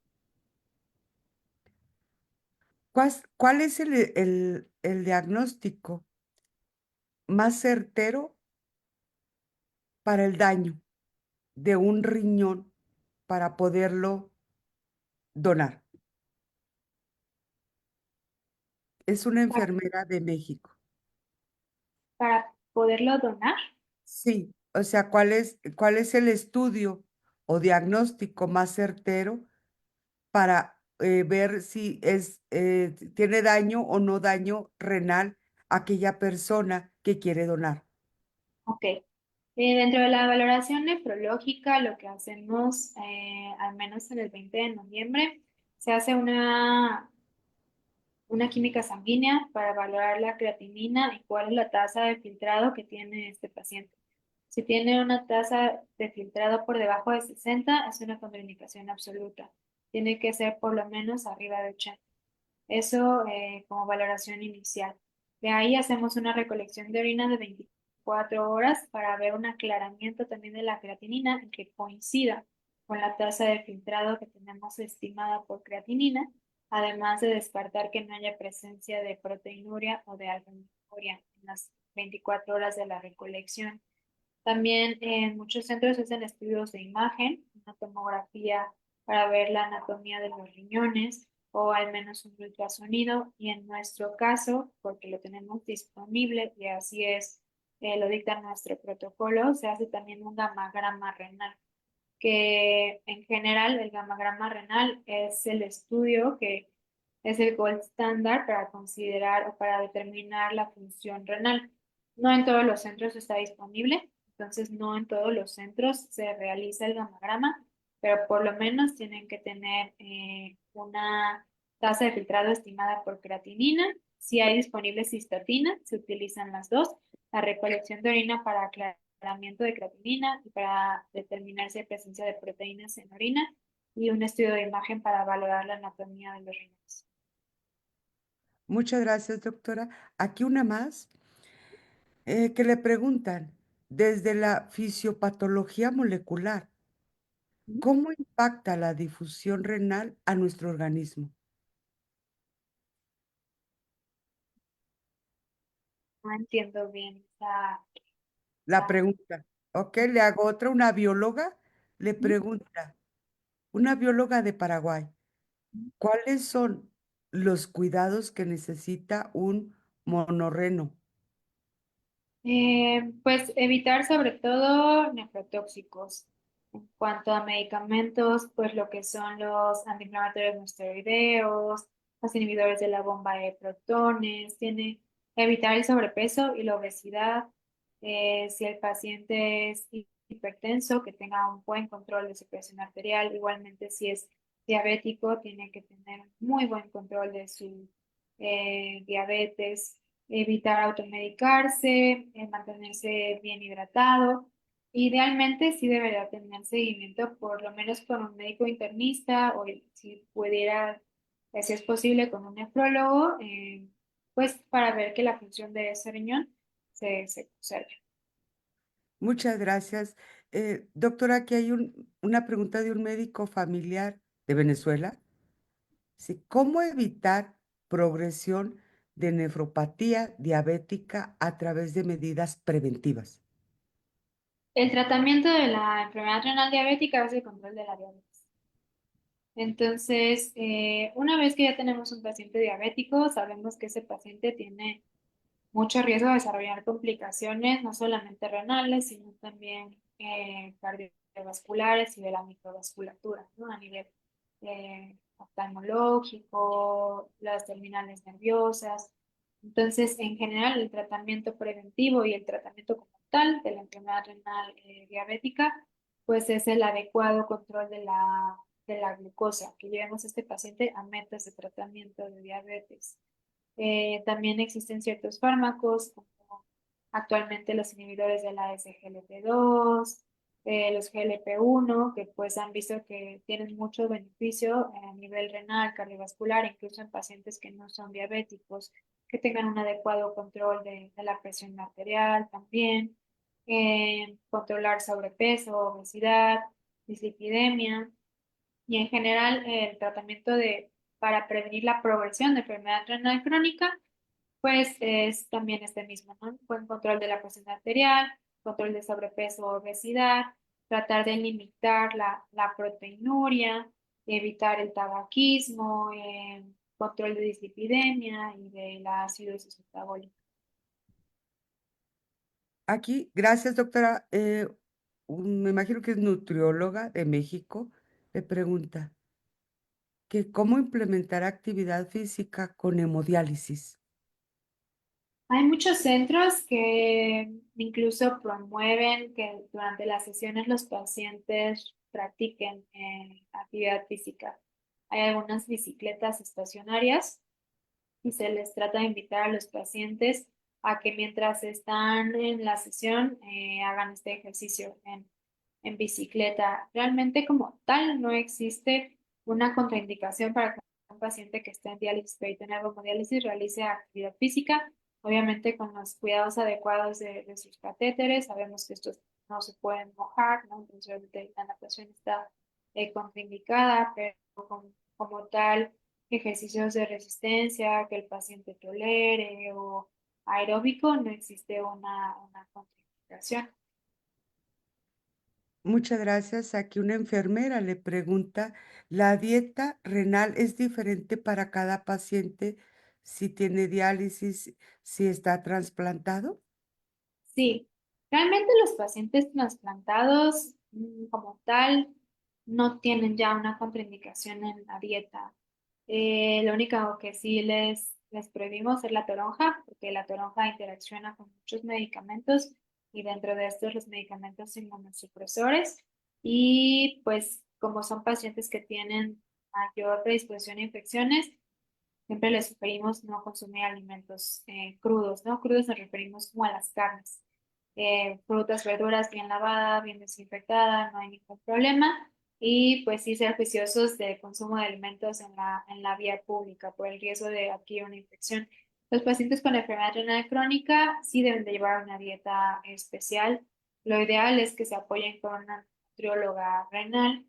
¿Cuál es el diagnóstico más certero para el daño de un riñón para poderlo donar? Es una para, enfermera de México. para poderlo donar. Sí, o sea, ¿cuál es el estudio o diagnóstico más certero para, ver si tiene daño o no daño renal aquella persona que quiere donar? Ok. Dentro de la valoración nefrológica, lo que hacemos, al menos en el 20 de noviembre, se hace una química sanguínea para valorar la creatinina y cuál es la tasa de filtrado que tiene este paciente. Si tiene una tasa de filtrado por debajo de 60, es una contraindicación absoluta. Tiene que ser por lo menos arriba de 80. Eso como valoración inicial. De ahí hacemos una recolección de orina de 24 horas para ver un aclaramiento también de la creatinina en que coincida con la tasa de filtrado que tenemos estimada por creatinina, además de descartar que no haya presencia de proteinuria o de albuminuria en las 24 horas de la recolección. También en muchos centros hacen estudios de imagen, una tomografía para ver la anatomía de los riñones o al menos un ultrasonido. Y en nuestro caso, porque lo tenemos disponible y así es, lo dicta nuestro protocolo, se hace también un gamagrama renal, que en general el gamagrama renal es el estudio que es el gold standard para considerar o para determinar la función renal. No en todos los centros está disponible, entonces no en todos los centros se realiza el gamagrama, pero por lo menos tienen que tener una tasa de filtrado estimada por creatinina. Si hay disponible cistatina, se utilizan las dos. La recolección de orina para aclaramiento de creatinina y para determinar si hay presencia de proteínas en orina y un estudio de imagen para valorar la anatomía de los riñones. Muchas gracias, doctora. Aquí una más, que le preguntan, desde la fisiopatología molecular, ¿cómo impacta la difusión renal a nuestro organismo? No entiendo bien La esa- pregunta, ¿ok? Le hago otra, una bióloga le pregunta, una bióloga de Paraguay, ¿cuáles son los cuidados que necesita un monorreno? Pues evitar sobre todo nefrotóxicos. En cuanto a medicamentos, pues lo que son los antiinflamatorios no esteroideos, los inhibidores de la bomba de protones, tiene evitar el sobrepeso y la obesidad. Si el paciente es hipertenso, que tenga un buen control de su presión arterial. Igualmente, si es diabético, tiene que tener muy buen control de su diabetes, evitar automedicarse, mantenerse bien hidratado. Idealmente sí debería tener seguimiento por lo menos con un médico internista o si pudiera, si es posible, con un nefrólogo, pues para ver que la función de ese riñón se conserve. Muchas gracias. Doctora, aquí hay una pregunta de un médico familiar de Venezuela. Sí, ¿cómo evitar progresión de nefropatía diabética a través de medidas preventivas? El tratamiento de la enfermedad renal diabética es el control de la diabetes. Entonces, una vez que ya tenemos un paciente diabético, sabemos que ese paciente tiene mucho riesgo de desarrollar complicaciones, no solamente renales, sino también cardiovasculares y de la microvasculatura, ¿no? A nivel oftalmológico, las terminales nerviosas. Entonces, en general, el tratamiento preventivo y el tratamiento como tal de la enfermedad renal diabética, pues es el adecuado control de la glucosa, que llevemos a este paciente a metas de tratamiento de diabetes. También existen ciertos fármacos, como actualmente los inhibidores de la SGLT2, los GLP-1, que pues han visto que tienen mucho beneficio a nivel renal, cardiovascular, incluso en pacientes que no son diabéticos, que tengan un adecuado control de la presión arterial también, controlar sobrepeso, obesidad, dislipidemia. Y en general, el tratamiento para prevenir la progresión de enfermedad renal crónica, pues es también este mismo, ¿no? Buen control de la presión arterial, control de sobrepeso o obesidad, tratar de limitar la proteinuria, evitar el tabaquismo, control de dislipidemia y de la acidosis metabólica. Aquí, gracias, doctora. Me imagino que es nutrióloga de México. Le pregunta que cómo implementar actividad física con hemodiálisis. Hay muchos centros que incluso promueven que durante las sesiones los pacientes practiquen actividad física. Hay algunas bicicletas estacionarias y se les trata de invitar a los pacientes a que mientras están en la sesión hagan este ejercicio en bicicleta. Realmente como tal no existe una contraindicación para que un paciente que esté en diálisis peritoneal o hemodiálisis realice actividad física, obviamente con los cuidados adecuados de sus catéteres. Sabemos que estos no se pueden mojar, ¿no? Entonces obviamente la natación está contraindicada, pero como tal ejercicios de resistencia que el paciente tolere o aeróbico, no existe una contraindicación. Muchas gracias. Aquí una enfermera le pregunta, ¿la dieta renal es diferente para cada paciente si tiene diálisis, si está trasplantado? Sí, realmente los pacientes trasplantados como tal no tienen ya una contraindicación en la dieta. Lo único que sí les prohibimos es la toronja, porque la toronja interacciona con muchos medicamentos y dentro de estos los medicamentos inmunosupresores. Y pues como son pacientes que tienen mayor predisposición a infecciones, siempre les sugerimos no consumir alimentos crudos, ¿no? Crudos nos referimos como a las carnes. Frutas, verduras bien lavadas, bien desinfectadas, no hay ningún problema. Y pues sí ser juiciosos del consumo de alimentos en la vía pública por el riesgo de adquirir una infección. Los pacientes con enfermedad renal crónica sí deben de llevar una dieta especial. Lo ideal es que se apoyen con una nutrióloga renal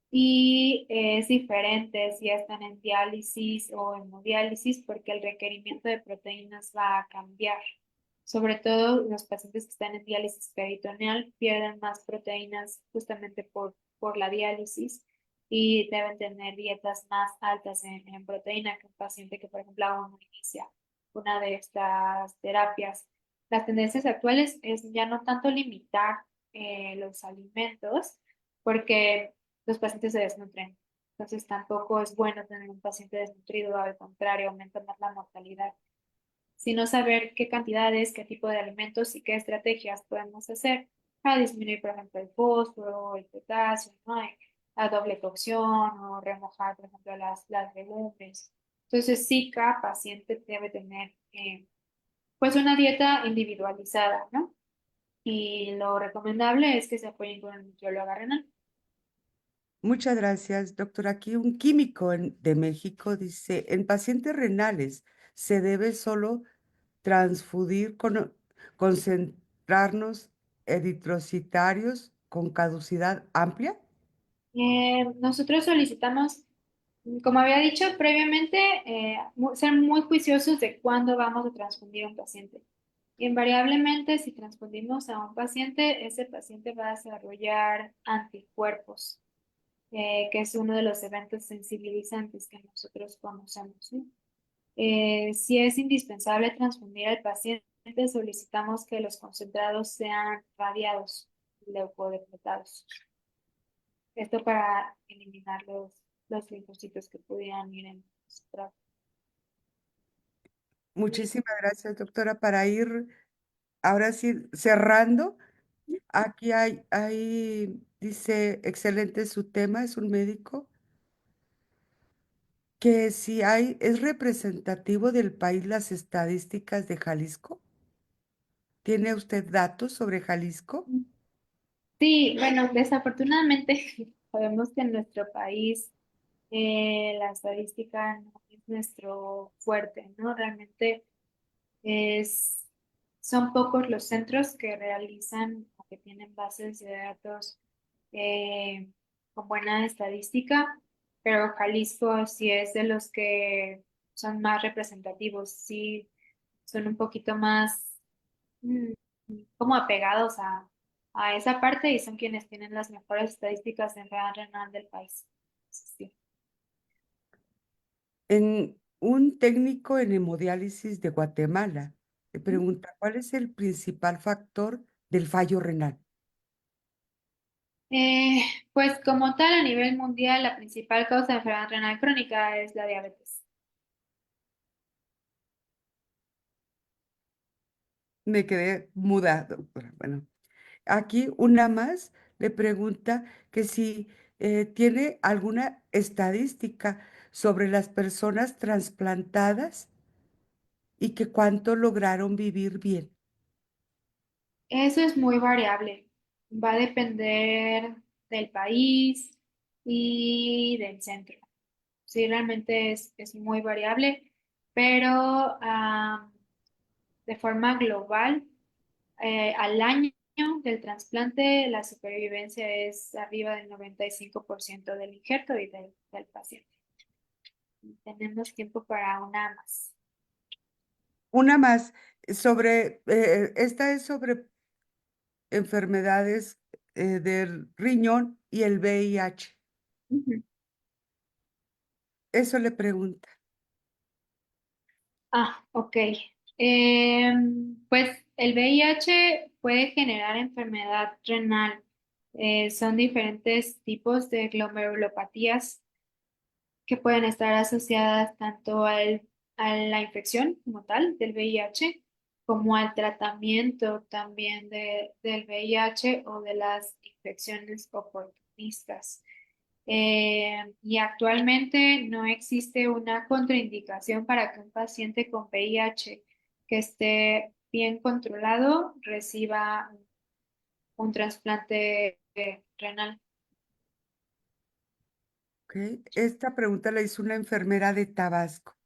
y es diferente si están en diálisis o hemodiálisis porque el requerimiento de proteínas va a cambiar. Sobre todo los pacientes que están en diálisis peritoneal pierden más proteínas justamente por la diálisis y deben tener dietas más altas en proteína que un paciente que, por ejemplo, aún no inicia una de estas terapias. Las tendencias actuales es ya no tanto limitar los alimentos, porque los pacientes se desnutren. Entonces tampoco es bueno tener un paciente desnutrido, al contrario, aumenta más la mortalidad. Sino saber qué cantidades, qué tipo de alimentos y qué estrategias podemos hacer para disminuir, por ejemplo, el fósforo, el potasio, ¿no? La doble cocción o remojar, por ejemplo, las legumbres. Entonces sí, cada paciente debe tener pues una dieta individualizada, ¿no? Y lo recomendable es que se apoyen con el nutriólogo renal. Muchas gracias, doctor. Aquí un químico de México dice, en pacientes renales se debe solo transfundir concentrarnos eritrocitarios con caducidad amplia. Nosotros solicitamos, como había dicho previamente, ser muy juiciosos de cuándo vamos a transfundir a un paciente. Invariablemente, si transfundimos a un paciente, ese paciente va a desarrollar anticuerpos, que es uno de los eventos sensibilizantes que nosotros conocemos, ¿no? Si es indispensable transfundir al paciente, solicitamos que los concentrados sean radiados, leucodepletados. Esto para eliminar los linfocitos que pudieran ir en nuestra. Muchísimas gracias, doctora. Para ir ahora sí cerrando, aquí dice, excelente su tema, es un médico, que si es representativo del país las estadísticas de Jalisco. ¿Tiene usted datos sobre Jalisco? Sí, bueno, desafortunadamente sabemos que en nuestro país la estadística no es nuestro fuerte, ¿no? Realmente es, son pocos los centros que realizan o que tienen bases de datos eh, con buena estadística, pero Jalisco sí es de los que son más representativos, sí son un poquito más mm, como apegados a esa parte y son quienes tienen las mejores estadísticas en enfermedad renal del país. Sí. Un técnico en hemodiálisis de Guatemala le ¿Mm? pregunta, ¿cuál es el principal factor del fallo renal? Eh, pues como tal, a nivel mundial, la principal causa de enfermedad renal crónica es la diabetes. Me quedé muda, doctora. Bueno, aquí una más le pregunta que si tiene alguna estadística sobre las personas trasplantadas y que cuánto lograron vivir bien. Eso es muy variable. Va a depender del país y del centro. Sí, realmente es muy variable, pero de forma global, al año del trasplante, la supervivencia es arriba del 95% del injerto y del paciente. Tenemos tiempo para una más. Una más sobre, esta es sobre enfermedades del riñón y el VIH. Ujú. Eso le pregunta. Ok. Pues el VIH puede generar enfermedad renal. Son diferentes tipos de glomerulopatías que pueden estar asociadas tanto a la infección como tal del VIH, como al tratamiento también del VIH o de las infecciones oportunistas. Y actualmente no existe una contraindicación para que un paciente con VIH que esté bien controlado reciba un trasplante renal. ¿Ok? Esta pregunta la hizo una enfermera de Tabasco.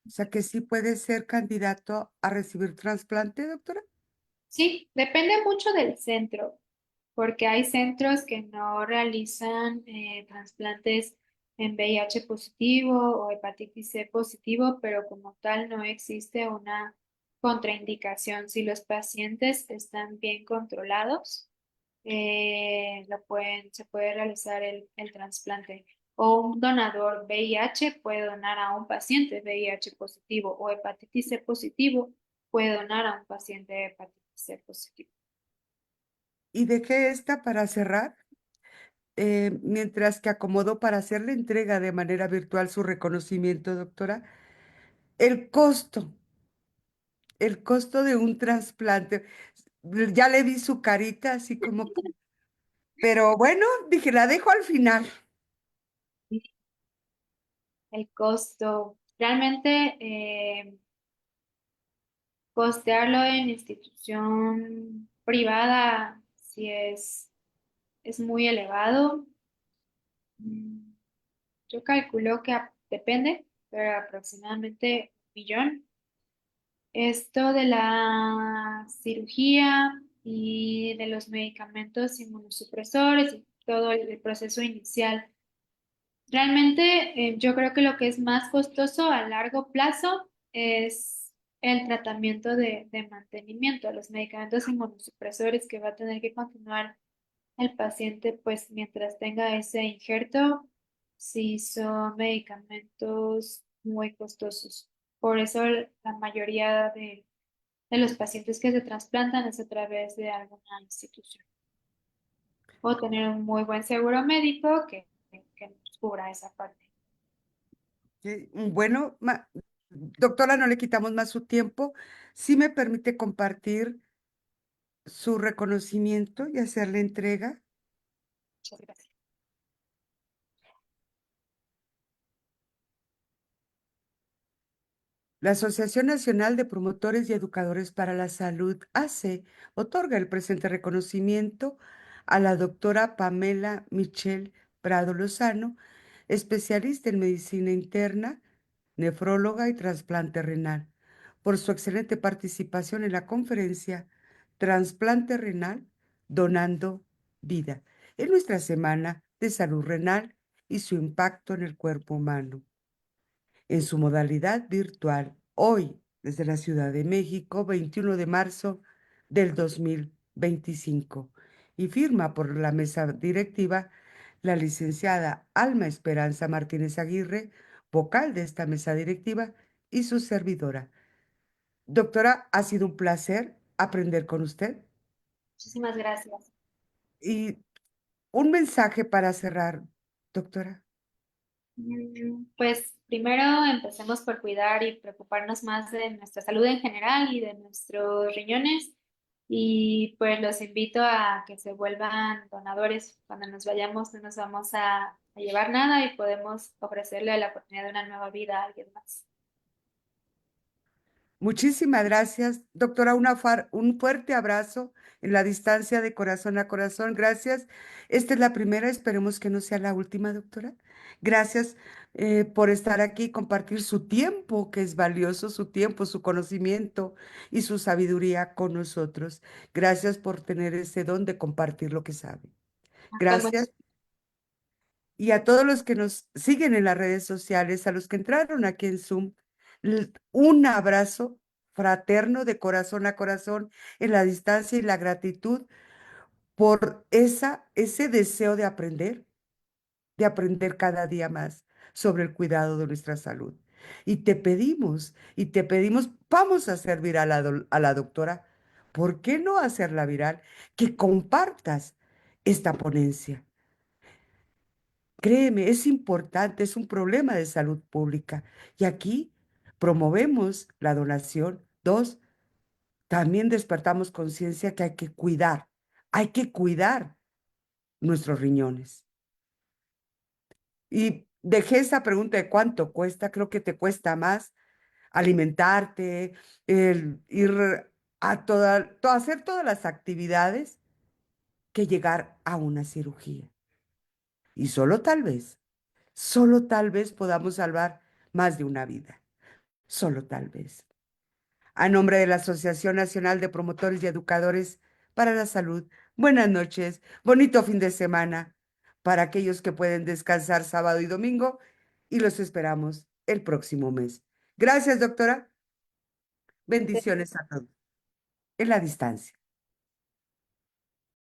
O sea que sí puede ser candidato a recibir trasplante, doctora. Sí, depende mucho del centro, porque hay centros que no realizan trasplantes en VIH positivo o hepatitis C positivo, pero como tal no existe una contraindicación. Si los pacientes están bien controlados, se puede realizar el trasplante. O un donador VIH puede donar a un paciente VIH positivo o hepatitis C positivo puede donar a un paciente hepatitis C positivo. Y dejé esta para cerrar, mientras que acomodó para hacer la entrega de manera virtual su reconocimiento, doctora. El costo, el costo de un trasplante. Ya le vi su carita, así como que, pero bueno, dije, la dejo al final. El costo, realmente costearlo en institución privada sí es muy elevado. Mm, Yo calculo que depende, pero aproximadamente 1 millón. Esto de la cirugía y de los medicamentos inmunosupresores y todo el proceso inicial. Realmente yo creo que lo que es más costoso a largo plazo es el tratamiento de mantenimiento, los medicamentos inmunosupresores que va a tener que continuar el paciente pues mientras tenga ese injerto, sí son medicamentos muy costosos. Por eso la mayoría de los pacientes que se trasplantan es a través de alguna institución o tener un muy buen seguro médico que nos cubra esa parte. Sí, bueno, doctora, no le quitamos más su tiempo. ¿Sí me permite compartir su reconocimiento y hacer la entrega? Muchas gracias. La Asociación Nacional de Promotores y Educadores para la Salud, ACE, otorga el presente reconocimiento a la doctora Pamela Michelle Prado Lozano, especialista en medicina interna, nefróloga y trasplante renal, por su excelente participación en la conferencia Trasplante Renal, Donando Vida, en nuestra Semana de Salud Renal y su impacto en el cuerpo humano en su modalidad virtual hoy desde la Ciudad de México, 21 de marzo del 2025, y firma por la mesa directiva la licenciada Alma Esperanza Martínez Aguirre, vocal de esta mesa directiva y su servidora. Doctora, ha sido un placer aprender con usted Muchísimas gracias. y un mensaje para cerrar, doctora. Pues primero empecemos por cuidar y preocuparnos más de nuestra salud en general y de nuestros riñones. Y pues los invito a que se vuelvan donadores. Cuando nos vayamos no nos vamos a llevar nada y podemos ofrecerle la oportunidad de una nueva vida a alguien más. Muchísimas gracias, doctora. Un fuerte abrazo en la distancia de corazón a corazón. Gracias. Esta es la primera, esperemos que no sea la última, doctora. Gracias por estar aquí y compartir su tiempo, que es valioso, su tiempo, su conocimiento y su sabiduría con nosotros. Gracias por tener ese don de compartir lo que sabe. Fue mucho. Gracias. Y a todos los que nos siguen en las redes sociales, a los que entraron aquí en Zoom, un abrazo fraterno de corazón a corazón en la distancia y la gratitud por ese deseo de aprender cada día más sobre el cuidado de nuestra salud. Y te pedimos, vamos a hacer viral a la doctora. ¿Por qué no hacerla viral? Que compartas esta ponencia. Créeme, es importante, es un problema de salud pública. Y aquí promovemos la donación. Dos, también despertamos conciencia que hay que cuidar nuestros riñones. Y dejé esa pregunta de cuánto cuesta, creo que te cuesta más alimentarte, el ir hacer todas las actividades que llegar a una cirugía. Y solo tal vez podamos salvar más de una vida. Solo tal vez. A nombre de la Asociación Nacional de Promotores y Educadores para la Salud, buenas noches, bonito fin de semana para aquellos que pueden descansar sábado y domingo y los esperamos el próximo mes. Gracias, doctora. Bendiciones a todos en la distancia.